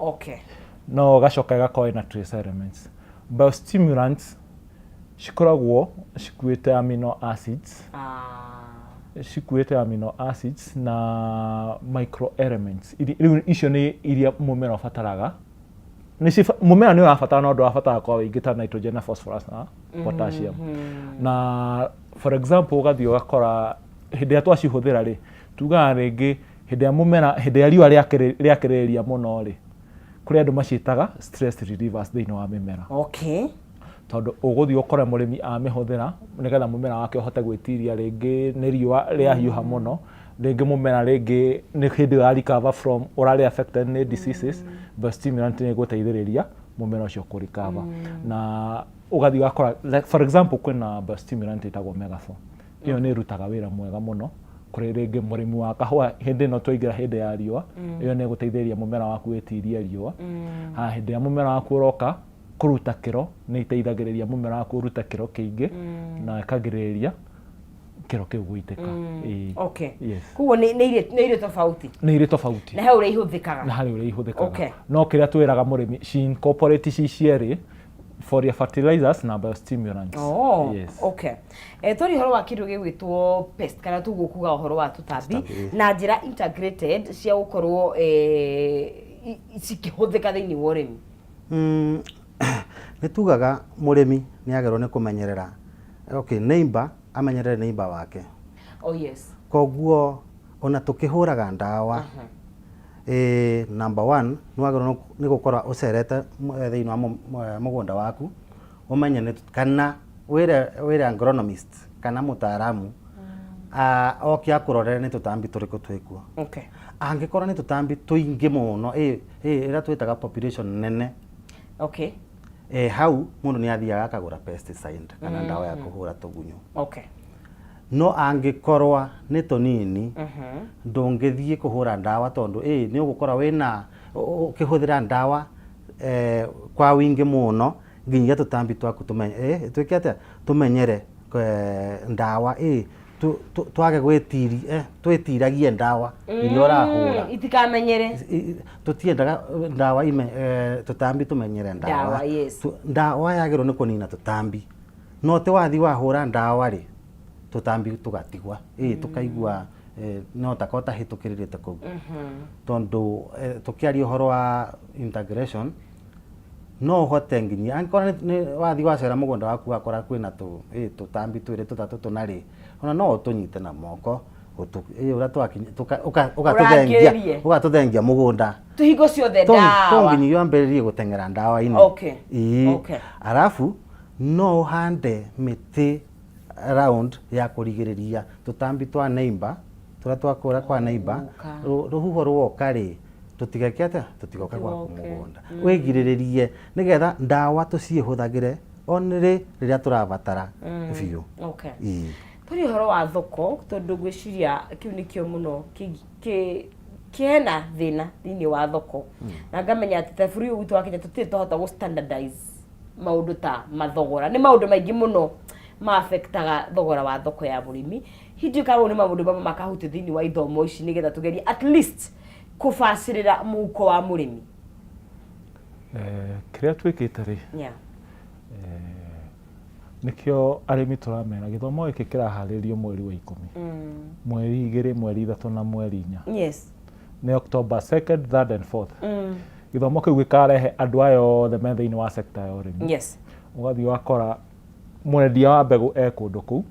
no gacoka gakoe na trace elements. Biostimulants cikoragwo cikuite amino acids na micro elements icio ni iria mumera ufataraga mumera ni urabatara no ndurabatara kwa wingi ta nitrogen na phosphorus na potassium na for example ugathio gakora hindi atwa cihuthira ri tuga ringi hindi ya mumera hindi ya riua riakiriria muno ri kuri andu macitaga stress relievers thini wa mimera tondu uguthio ukore murimi amihuthira nigetha mumera wake uhote gwitiria ringi ni riua riahiuha muno ringi mumera ringi ni hindi ya recover from orally affected ni diseases biostimulant ni guteithiriria mumera ucio ku recover na ugathio gakora for example kwina biostimulant itagwo Omega 4 iyo ni rutaga wira mwega muno kuri ringi murimi wa kahua hindi no twaingira hindi ya riua iyo ni guteithiriria mumera waku wetiria riua hindi ya mumera waku uroka kuruta kiro ni iteithagiriria mumera waku uruta kiro kiingi na ikagiriria kiro kiu guiteka kuo ni ire tofauti na hau ri ihuthikaga no kiria twiraga murimi ci incorporate cieri for your fertilizers na biostimulants. Tori horo wa kindu gigwitwo pest kana tugukuga horo wa tutambi na njira integrated cia gukorwo cikihuthika thiini wa urimi nitugaga murimi ni agerwo ni kumenyerera neighbor amenyerere neighbor wake. Oh yes. Koguo ona tukihuraga ndawa number 1 nwagerwo ni gukora ucerete thiini wa mugunda waku umenye kana wira agronomist kana mutaaramu okia kurorere ni tutambi turiku twikuo. Okay. Angikora ni tutambi tuingi muno ira twitaga population nene. Okay. Hau mundu ni athiaga akagura pesticide kana ndawa ya kuhura tugunyu. Okay. No angikorwa ni tunini ndungithie kuhura ndawa tondu ni ugukora wina ukihuthira ndawa kwa wingi muno nginya tutambi twaku tumenye twike atia tumenyere ndawa twage gwetiri twetiragie ndawa iria urahura itikamenyere tutiendaga ndawa ime tutambi tumenyere ndawa. Yes. Ndawa yagirwo ni kunina tutambi no te wathi wahura ndawa ri tutambi tugatigwa tukaigua no takota hitukirite ku tondu tukiaria uhoro wa integration no hote nginya ankora ni wathi wacera mugunda waku akora kwina tutambi twire tutatu tunari ona no tunyite na moko ura twakinya ugatuthengia mugunda tuhingo ciothe ndawa tonginya yambiririe gutengera ndawa ini. Okay. Okay. Arafu no hande miti around ya kurigiriria tutambi twa neighbor tura twakora kwa neighbor ruhuho rwoka ri tutigakete tutigoka kwa mugunda wigiriririe nigetha ndawa tucihuthagire onire riria turabatara biu. Okay. Turi horo wa thoko tondu gwiciria kiu nikio muno kiena thina thini wa thoko na ngamenya ati taburi witu wa Kenya tutitohota go standardize maundu ta mathogora ni maundu maingi muno ma affectaga thogora wa thoko ya burimi. Hindi kabo ni maundu baba makahuti thini wa ithomo ici nigetha tugerie at least kufacirira muko wa murimi. Kiria twikite ri nikio arimi turamera githomo giki kiraharirio mweri wa 10 mweri 2 mweri 3 na mweri 4. Yes. Ni October 2nd 3rd and 4th. Githomo kiu gikarehe andu ayo the me thiini wa sector ya urimi. Yes. Ugathi wakora mwendia wa mbegu kundu ku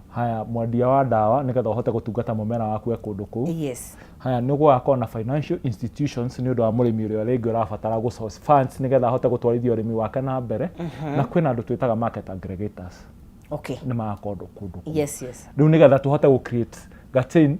haya mwendia wa ndawa nigetha uhote gutungata mumera waku kundu ku. Yes. Haya ni gwa na financial institutions ni undu wa murimi uria ringi urabatara go source funds nigetha ahote gutwarithia urimi wake na mbere na kwina andu twitaga market aggregators. Okay. Ni makondu kundu. Yes, yes. Riu nigetha tuhote go create gatain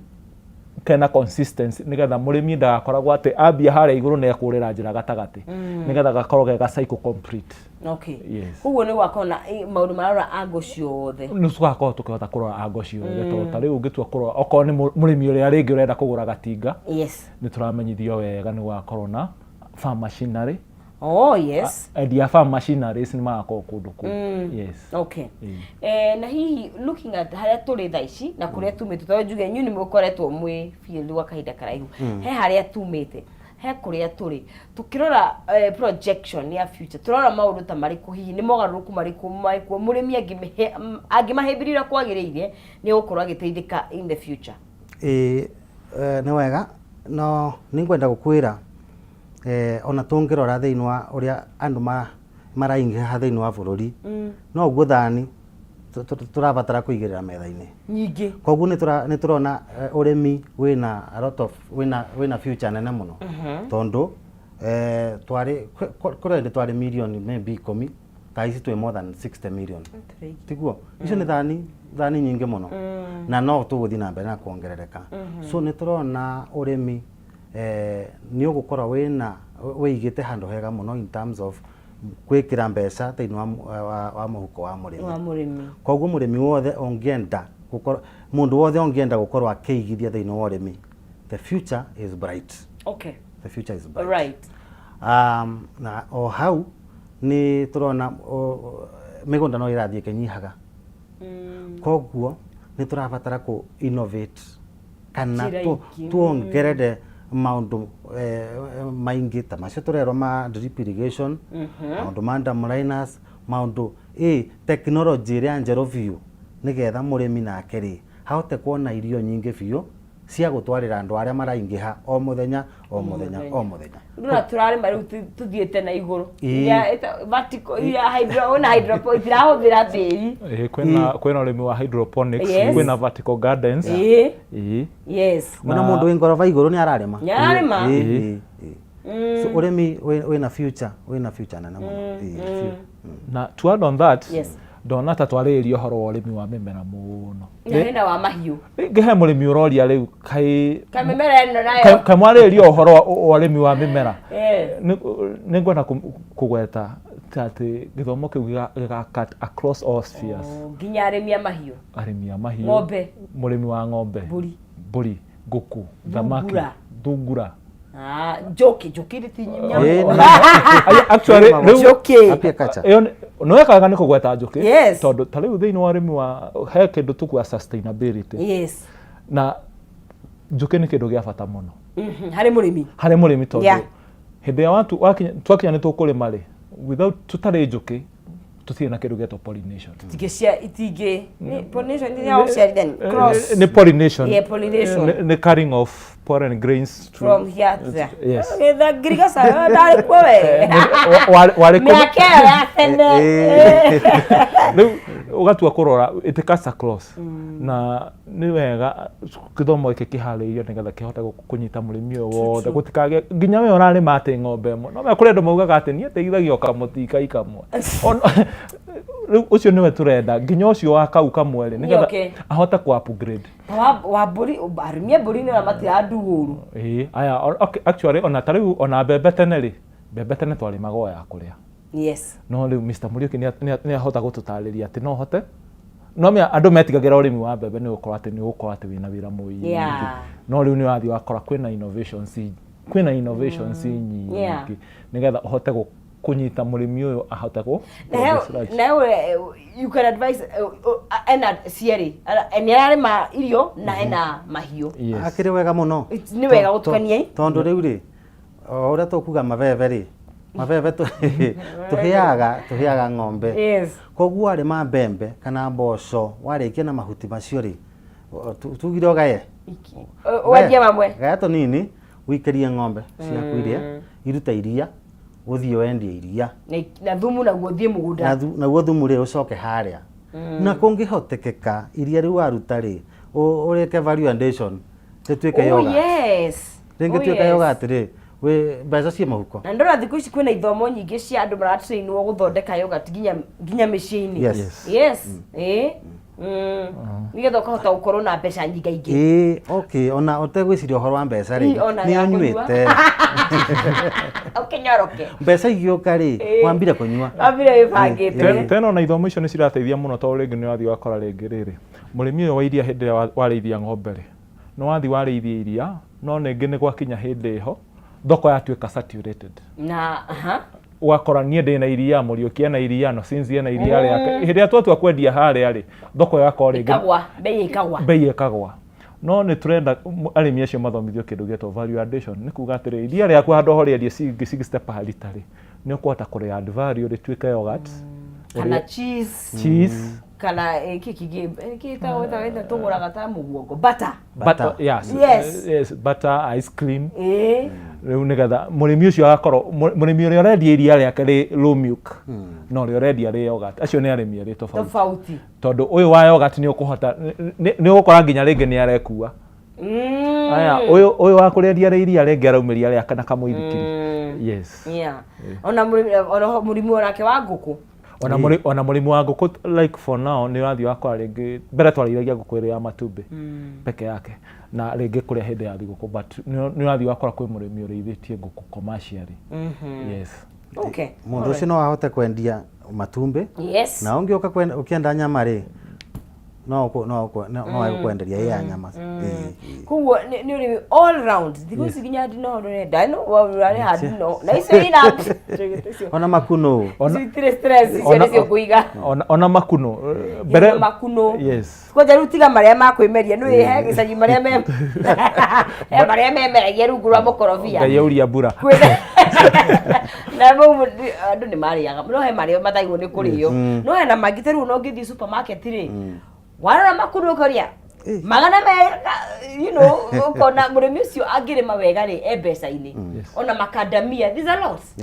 kena consistency nigetha murimi ndagakoragwo ati ambia haria iguru ne kurira njira gatagati nigetha gakorwo ga cycle complete. Okay. Yes. Uguo ni wakona maundu marora ango ciothe ni tugakorwo tukihota kurora ango ciothe to riu ungitua kurora okorwo ni murimi uria ringi urenda kugura gatinga. Yes. Ni turamenyithio wega ni gwakorwo na farm machinery. Oh yes. Dia farm machineries ni magakorwo kundu ku. Yes. Okay. Na hihi looking at haria turi thaici na kuria tumite to njuge nyu ni mukoretwo mwi field wa kahinda karaihu he haria tumite he kuria turi tukirora projection ya future turora maundu ta mariku hihi ni mogaruku mariku maiko murimi angimahebirira kwagiriire ni gukorwo agiteithika in the future. Ni wega no ningwenda gukwira ona tungirora thiini wa uria andu maraingiha thiini wa bururi no uguo thani turabatara kuigirira metha-ini nyingi. Koguo ni turona urimi wina a lot of wina future nene muno tondu twari kurende twari million maybe 10 taisi twi more than 60 million tiguo icio ni thani nyingi muno na no tuguthi na mbere na kuongerereka. So ni turona urimi ni ugukora wina wigite handu hega muno in terms of kwikira mbeca thiini wa muhuko wa murimi. Koguo murimi wothe ongienda gukora mundu wothe ongienda gukorwo akiigithia thiini wa urimi, the future is bright. Okay. The future is bright. Right. Na o hau ni turona migunda no irathie kinyihaga. Koguo ni turabatara ku innovate kana tuongerere maundu maingi ta macio turerwo ma drip irrigation maundu ma dam liners maundu technology ria njeru biu nigetha murimi nake ri haote kuona irio nyingi biu cia gutwarira andu aria maraingiha o muthenya o muthenya o muthenya. Ndona turare mari tuthiete na iguru ya vertical ya hydroponics irahuthira tiri kwena urimi wa hydroponics kwena vertical gardens yes ona mundu wingorova iguru ni ararema so urimi wina future na muno na to add on that ndona ta twaririo horo wa urimi wa mimera muno hena wa mahiu ngehe murimi uroria riu kai mimera eno nayo kamwaririo horo wa urimi wa mimera ni ngwenda kugweta ati githomo kiu cut across all spheres nginya arimi a mahiu ng'ombe murimi wa ng'ombe mburi nguku thamaki thungura joke ritinyanya actually apia kacha no ekaga ni kugweta njuki tondu ta riu thiini wa urimi wa he kindu tukua sustainability na njuki ni kindu gia bata muno hari murimi tondu hindi ya watu twakinya ni tukurima ri without tutari njuki tutie na kindu geto pollination pollination ni how share then cross ni pollination pollination carrying of pollen grains from here to there yes the agriculture dali kwewe wale miakea tena ugatua kurora it cuts across na ni wega kithomo iki kihariirio nigetha kihota kunyita murimi wothe gutikage nginya we urarima ati ng'ombe mo no me kuri andu maugaga ati nie teithagio kamutika ikamwe ucio niwe turenda nginya ucio wa kau kamwe ri nigetha ahota ku upgrade wa buri arumie buri ni matira nduguru aya okay actually ona tariu ona bebe tene twarimaga ya kuria yes no riu Mr Muriuki ni ahota gututariria ati no hote no me andu metigagira urimi wa bebe ni gukora ati wina wira muingi no riu ni wathi wakora kwina innovations nyingi nigetha uhote kunyita murimi uyu ahote ku now you can advise ena sieri ena irio na ena mahiu akiri wega muno ni wega gutukania tondu riu ri ora tukuga mabebe ri mabebe tuhiaga ng'ombe koguo arima mbembe kana mboco warikia na mahuti macio ri tugire gaye wajia mamwe gaya to nini wikerie ng'ombe ciaku iria iruta iria uthio endie iria na thumu na guthie mugunda na thumu ri ucoke haria na kungihotekeka iria ri waruta ri ureke value addition tetuike yoga ringi tuika yoga atiri we mbeca cia mahuko na ndora thiku ici kwina ithomo nyingi cia andu maratrainwo guthondeka yogurt nginya micini yes nigetha ukahota gukorwo na mbeca nyingaingi okay ona utegwiciria uhoro wa mbeca ri ni anyuite ukinyoroke mbeca igioka ri wambire kunywa wibangite tena ona ithomo icio ni cirateithia muno tondu ringi ni wathi wakora ringi riri murimi uyu wa iria hindi warithia ng'ombe ri no wathi warithia iria no ningi ni gwakinya hindi ho thoko yatuika saturated na wakora nie ndina iria Muriuki na iria no sinzi na iria yake hiria twatua kwendia haria ri thoko yakora ringi bei ikagwa no ni turenda arimi acio mathomithio kindu geto value addition ni kuga atiri iria riaku handu ho riendia 60 per liter ri ni ukuhota kuri add value rituike yogurt kana cheese kana kita wetha tuguraga ta muguongo butter yes butter ice cream riu nigetha murimi ucio agakorwo murimi uria urendia iria riake ri low milk no ri urendia ri yogurt acio ni arimi ri tofauti tondu uyu wa yogurt ni ukuhota ni ugukora nginya ringi ni arekua aya uyu wa kurendia ri iria ringi araumiria riake na kamuithikiri yes ona murimi orake wa nguku ona murimi wa nguku like for now ni wathi wakora ringi mbere twariragia nguku iri ya matumbi peke yake na ringi kuria hindi ya thiguku but ni wathi wakora kwi murimi urithitie nguku commercially yes okay mundu ucio no ahote kwendia matumbi na ungioka ukienda nyama ri no kwenderia ya nyama kuo ni urimi all round thigusi ginya ndino ndenda no wari hadi no na icio ina ona makuno stress icio kuiga ona makuno bere makuno yes kwa rutiga maria makwimeria no ihe gicaji maria maria memeragia rungu rwa mukorobia ngayauria mbura na mo andu ni mariaga no he maria mathaigwo ni kurio no he na magiteru no ngithi supermarket ri warora makuno koria magana mega you know ukona murimi ucio angirima wega ri mbeca-ini ona makadamia these are lots.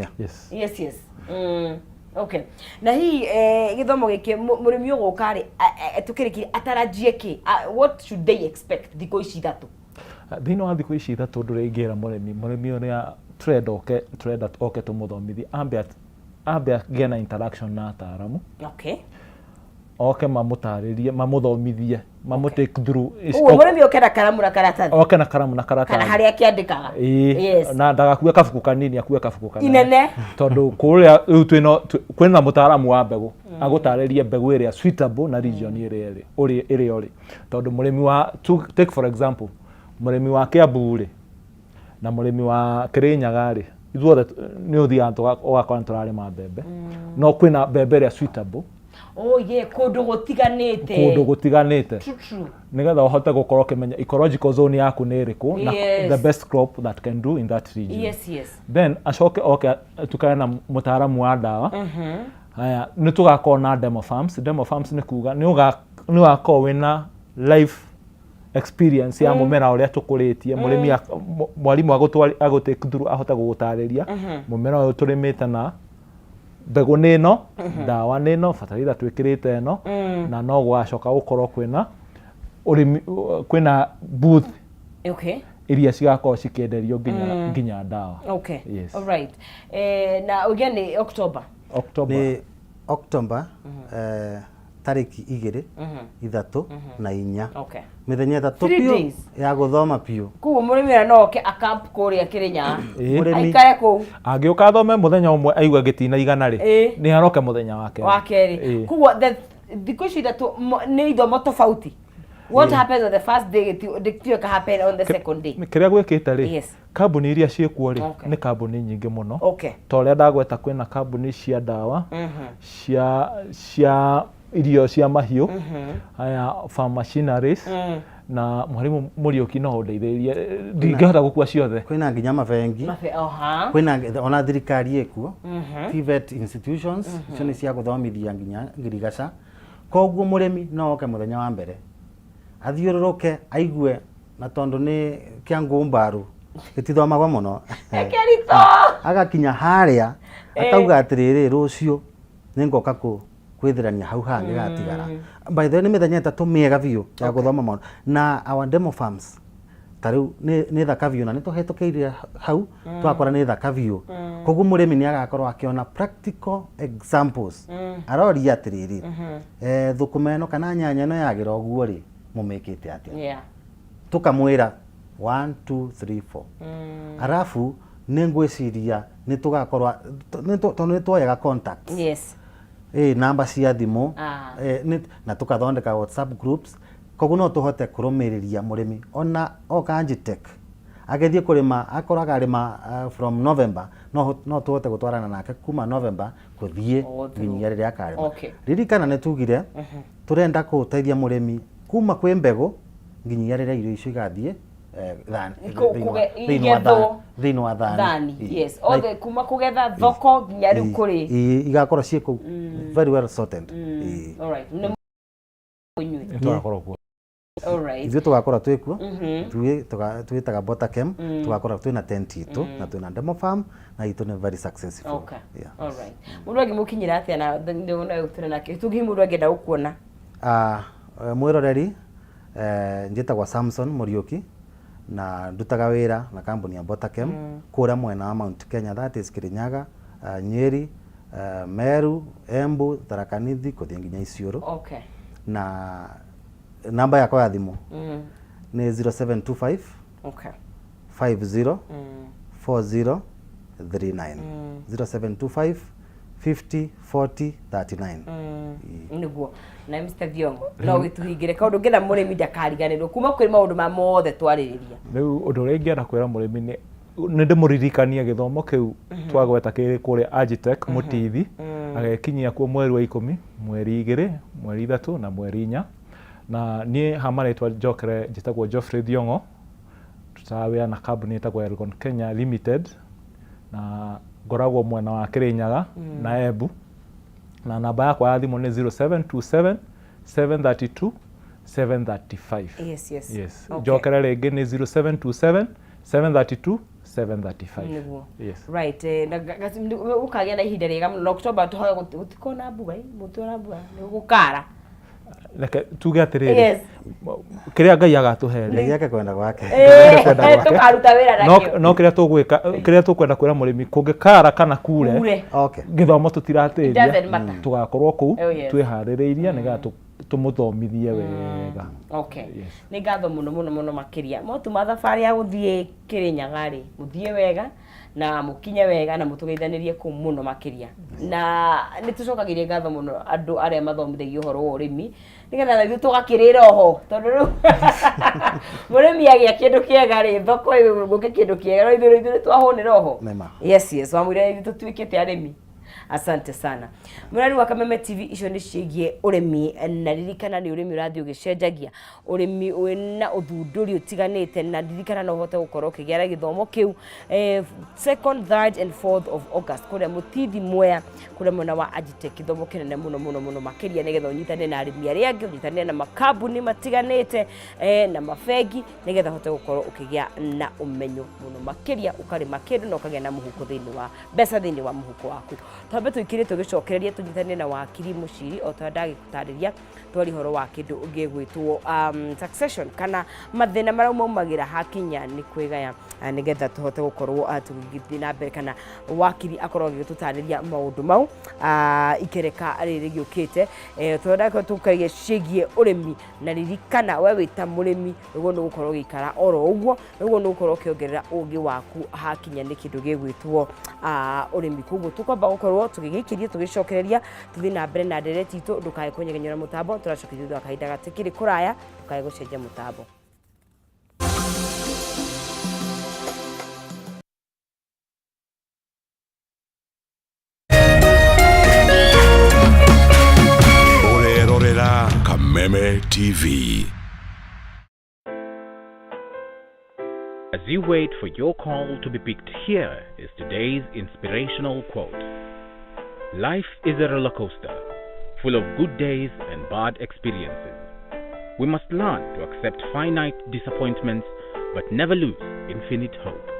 Yes. Okay, na hii githomo giki murimi uguka ri tukiriki atarajie ki what should they expect thiko ici ithatu thino wa thiko ici ithatu nduringira murimi uria trade oke tumuthomithie ambe gena interaction na ataramu. Okay, oke mamutaririe mamuthomithie take through murimi oke na karamu na karatathi kana haria akiandikaga. Yes, na ndagakue kabuku kanini akue kabuku kanini inene tondu kuria riu kwina mutaramu wa mbegu agutaririe mbegu iria suitable na region iria uri tondu murimi wa take for example murimi wa Kiambu ri na murimi wa Kirinyaga ri ithuothe ni uthiaga ugakora turarima mbembe no kwina mbembe iria suitable kundu gutiganite true nigetha uhote gukorwo kimenya ecological zone yaku ni iriku na the best crop that can do in that region. Yes. Then okay tukana na mutaaramu wa dawa haya ni tugakorwo na demo farms ni kuga ni ugakorwo wina life experience ya mumera uria tukuritie murimi mwalimu agutake through ahota gugutariria mumera uyu turimite na mbegu nino dawa nino fertilizer twikirite no na no gwacoka gukorwo kwina booth iria cigakorwo cikienderio nginya dawa. Okay, yes. All right. Na again ni October tariki 2 3 na 4 mithenya 3 pio ya guthoma pio kuo murimi no oke akamp kuria Kirinyaga aikare ku angiuka thome muthenya umwe aigua gitina igana ri ni aroke muthenya wa keri kuo thiko ici ithatu ni ithomo tofauti. What happens on the first day dictio ka happen on the second day kiria gwikite ri kambuni iria ciekuo ri ni kambuni nyingi muno toria ndagweta kwina kambuni cia dawa cia irio cia mahiu haya farm machineries na mwalimu Muriuki no undeithĩrĩrie ndingĩhota gũkua ciothe kwina nginya mabengi kwina ona thirikari ekuo TVET institutions cio nĩ cia gũthomithia nginya ngirigaca koguo murimi no oke muthenya wa mbere athiũrũrũke aigue na tondu ni kia ngumbaru gitithomagwo muno agakinya haria akauga atiriri rucio ningoka kwithirania hau hangi gatigara by the way ni mithenya 3 miega biu ya guthoma maundu na our demo farms tariu ni thaka biu na nituhetũkĩire hau twakora ni thaka biu koguo murimi ni agakorwo akiona practical examples aroria atiriri thukuma ĩno kana nyanya ĩno yagira ũguo ri mumĩkĩte atia tukamwira 1 2 3 4 arafu ni ngwiciria ni tugakorwa ni twoyaga contacts namba cia thimu na tukathondeka WhatsApp groups koguo no tuhote kurumiriria murimi ona Okanjitek agethie kurima akoraga rima from November no tuhote gutwarana nake kuma November kuthie nginya riria akarima ririkana ni tugire turenda kuteithia murimi kuma kwi mbegu nginya riria irio icio igathie thĩinĩ wa thani yes othe kuma kugetha thoko nginya riu kuri igakorwo ciĩkũ very well sorted all right all right ithuĩ tugakorwo twĩkuo twĩtaga Botakem tugakorwo twĩna tent itũ na twĩna demo farm na itũ nĩ very successful. Okay, all right mundu angimukinyira atia na ndio na gutire nake tugi mundu angenda gukuona mwiroreri njĩtagwo Samson Muriuki na ndutaga wĩra na kambuni ya Botakem kũrĩa mwena wa Mount Kenya, that is Kirinyaga, Nyeri, Meru, Embu, Tharaka Nithi kũthie nginya Isiolo. Okay. Na namba yakwa ya thimũ nĩ 0725 50 40 39 0725 50 40 39 niguo na Mr. Thiongo no gituhingire kaundu ngena murimi ndakariganirwo kuma kuri maundu ma mothe twaririria riu undu uri ngenda kwira murimi ni ndimuririkania githomo kiu twagweta kiri kuria Agitek Mutithi agekinyia kuo mweri wa 10 mweri 2 mweri 3 na mweri 4 na nie hamaretwa jokere njitagwo Geoffrey Thiongo tutawia na kambuni itagwo Elgon Kenya Limited na ngoragwo mwena wa Kirinyaga na Embu na namba yakwa ya thimu ni 0727 732 735. Yes. Yes. Okay. Jokera rege ni 0727 732 735. Niguo. Yes. Right. Ukagia na ihinda riega muno October tuhoya gutikona mbura mutura mbura ni gukara. Like tuge atiriri. Yes. Kiria Ngai agatuhere. Ngai yake kwenda gwake. Tukaruta wira nakio. No kiria tugwika kiria tukwenda kwira murimi kungikara kana kure. Okay. Githomo tutirateria. Doesn't matter. Tugakorwo kuu Twiharireirie nigetha tumuthomithie wega. Okay. Ni ngatho muno makiria. Motuma thabari ya guthie Kirinyaga ri muthie wega na mukinye wega na mutugeithanirie ku muno makiria. Na ni tucokagirie ngatho muno andu aria mathomithagio uhoro wa urimi nigetha na tugakirira oho tondu murimi agia kindu kiega ri thoko guke kindu kiega no ithuĩ twahunira oho. Yes wamwire tutwikite arimi. Asante sana. Murani wa Kameme TV icio ni ciĩgie urimi na ririkana ni urimi urathio gicenjagia urimi wina uthunduri utiganite na ririkana no hote gukorwo kigiara githomo kiu 2nd 3rd and 4th of August kuria Mutithi Mwea kuria mwena wa Agitech githomo kinene muno makiria nigetha unyitane na arimi aria angi unyitane na makambuni matiganite na mafegi nigetha hote gukorwo ukigia na umenyo muno makiria ukarima kindu na ukagia na muhuko thiini wa mbeca thiini wa muhuko waku. Twambe tuikire tugicokereria tunyitane na wakiri Muciri o twenda gikutariria twari horo wa kindu ungigwitwo succession kana mathina maraumagira hakinya ni kwigaya nigetha tuhote gukorwo tugithii na mbere kana wakiri akorwo gitutariria maundu mau ikereka riri giukite twenda tukaige cigie urimi na ririkana we wita murimi ugo no gukorwo gikara oro uguo ugo no gukorwo kiongerera ugi waku hakinya ni kindu gigwitwo urimi kuguo tukwamba gukorwo tugigikirie tugicokereria tuthi na mbere na ndereti itu ndukae kunyegenyera mutambo turacokeria thutha kahinda gatikiri kuraya tukae gucenjia mutambo. Urerorera Kameme TV. As you wait for your call to be picked, here is today's inspirational quote. Life is a roller coaster, full of good days and bad experiences. We must learn to accept finite disappointments, but never lose infinite hope.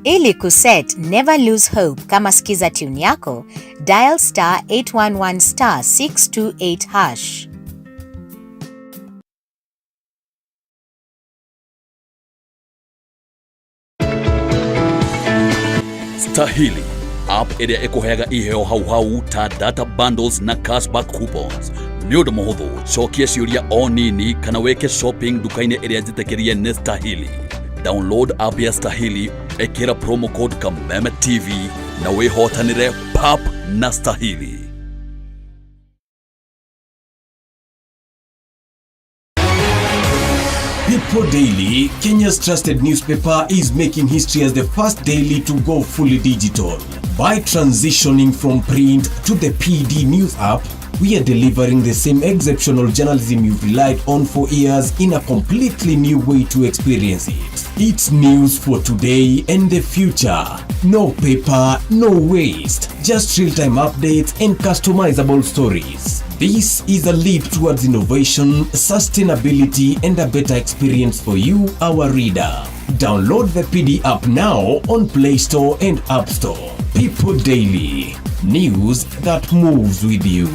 Ili kuset never lose hope kama skiza tune yako, dial *811 *628#. Stahili app ĩrĩa ĩkũheaga iheo hau ta data bundles na cashback coupons. Nĩ ũndũ mũhũthũ, cokia ciũria o nini kana weke shopping duka-inĩ ĩrĩa njĩtĩkĩrie nĩ Stahili. Download app ya Stahili, ĩkĩra promo code Kameme TV na wĩhotanĩre pap na Stahili. People Daily, Kenya's trusted newspaper, is making history as the first daily to go fully digital. By transitioning from print to the PD News app, we are delivering the same exceptional journalism you've relied on for years in a completely new way to experience it. It's news for today and the future. No paper, no waste. Just real-time updates and customizable stories. This is a leap towards innovation, sustainability, and a better experience for you, our reader. Download the PD app now on Play Store and App Store. People Daily. News that moves with you.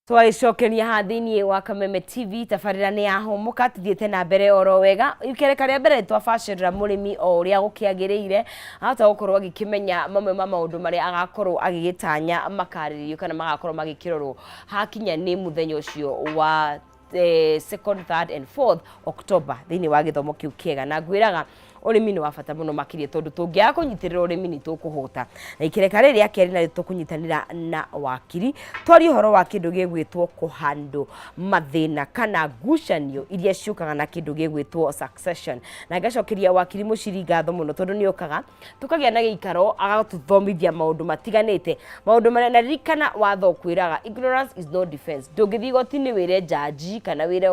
Twacokeria hathini wa Kameme TV tafarira ni ya homuka tuthiete na mbere oro wega ikereka ria mbere twabacirira murimi o uria gukiagiriire hata gukorwo agikimenya mamwe ma maundu mari agakorwo agigitanya makaririo kana magakorwo magikirorwo hakinya ni muthenya ucio wa 2nd 3rd and 4th October thini wa githomo kiu kiega na ngwiraga urimi ni wa bata muno makiria tondu tungiaga kunyitirira urimi ni tukuhota na ikireka riria keri na tukunyitanira na wakiri twari horo wa kindu gigwitwo kuhandle mathina kana ngucanio iria ciukaga na kindu gigwitwo succession na ngacokeria wakiri Muchiri ngatho muno tondu ni okaga tukagia na giikaro agatuthomithia maundu matiganite maundu marĩa ririkana watho kwiraga ignorance is no defense ndungithi gotini wire jaji kana wire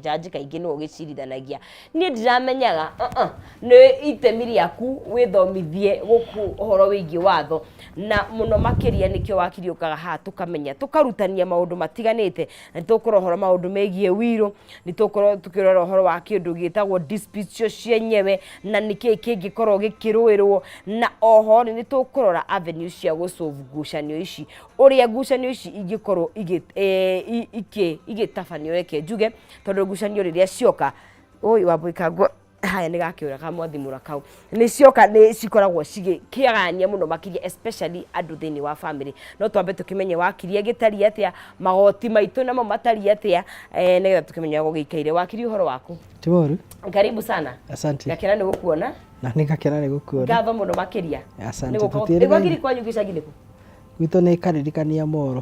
jaji kaingi no gicirithanagia ni ndiramenyaga ni itemi riaku withomithie guku horo wingi watho na muno makiria nikio wakiri okaga ha tukamenya tukarutania maundu matiganite na tukurohora maundu megie wiro ni tukirora horo wa kindu gitagwo dispute cienyewe na niki kingikorwo gikiruirwo na oho ni tukurora avenue cia gusolve ngucanio ici uria ngucanio ici ingikorwo igitabanio reke njuge tondu ngucanio riria cioka oi wabwikagwo haya ni gakiura ka mwathimura kau ni cioka ni cikoragwo cigikiagania muno makiria especially andu thini wa family no twambe tukimenye wakiria gitari atia magoti maitu namo matari atia nigetha tukimenya gugikaire wakiri uhoro waku Tiboru karibu sana asante gakena ni gukuona na nikakena ni gukuona ngatho muno makiria asante ni wakiri kwanyu gicagi niku gwito ni karirikania moro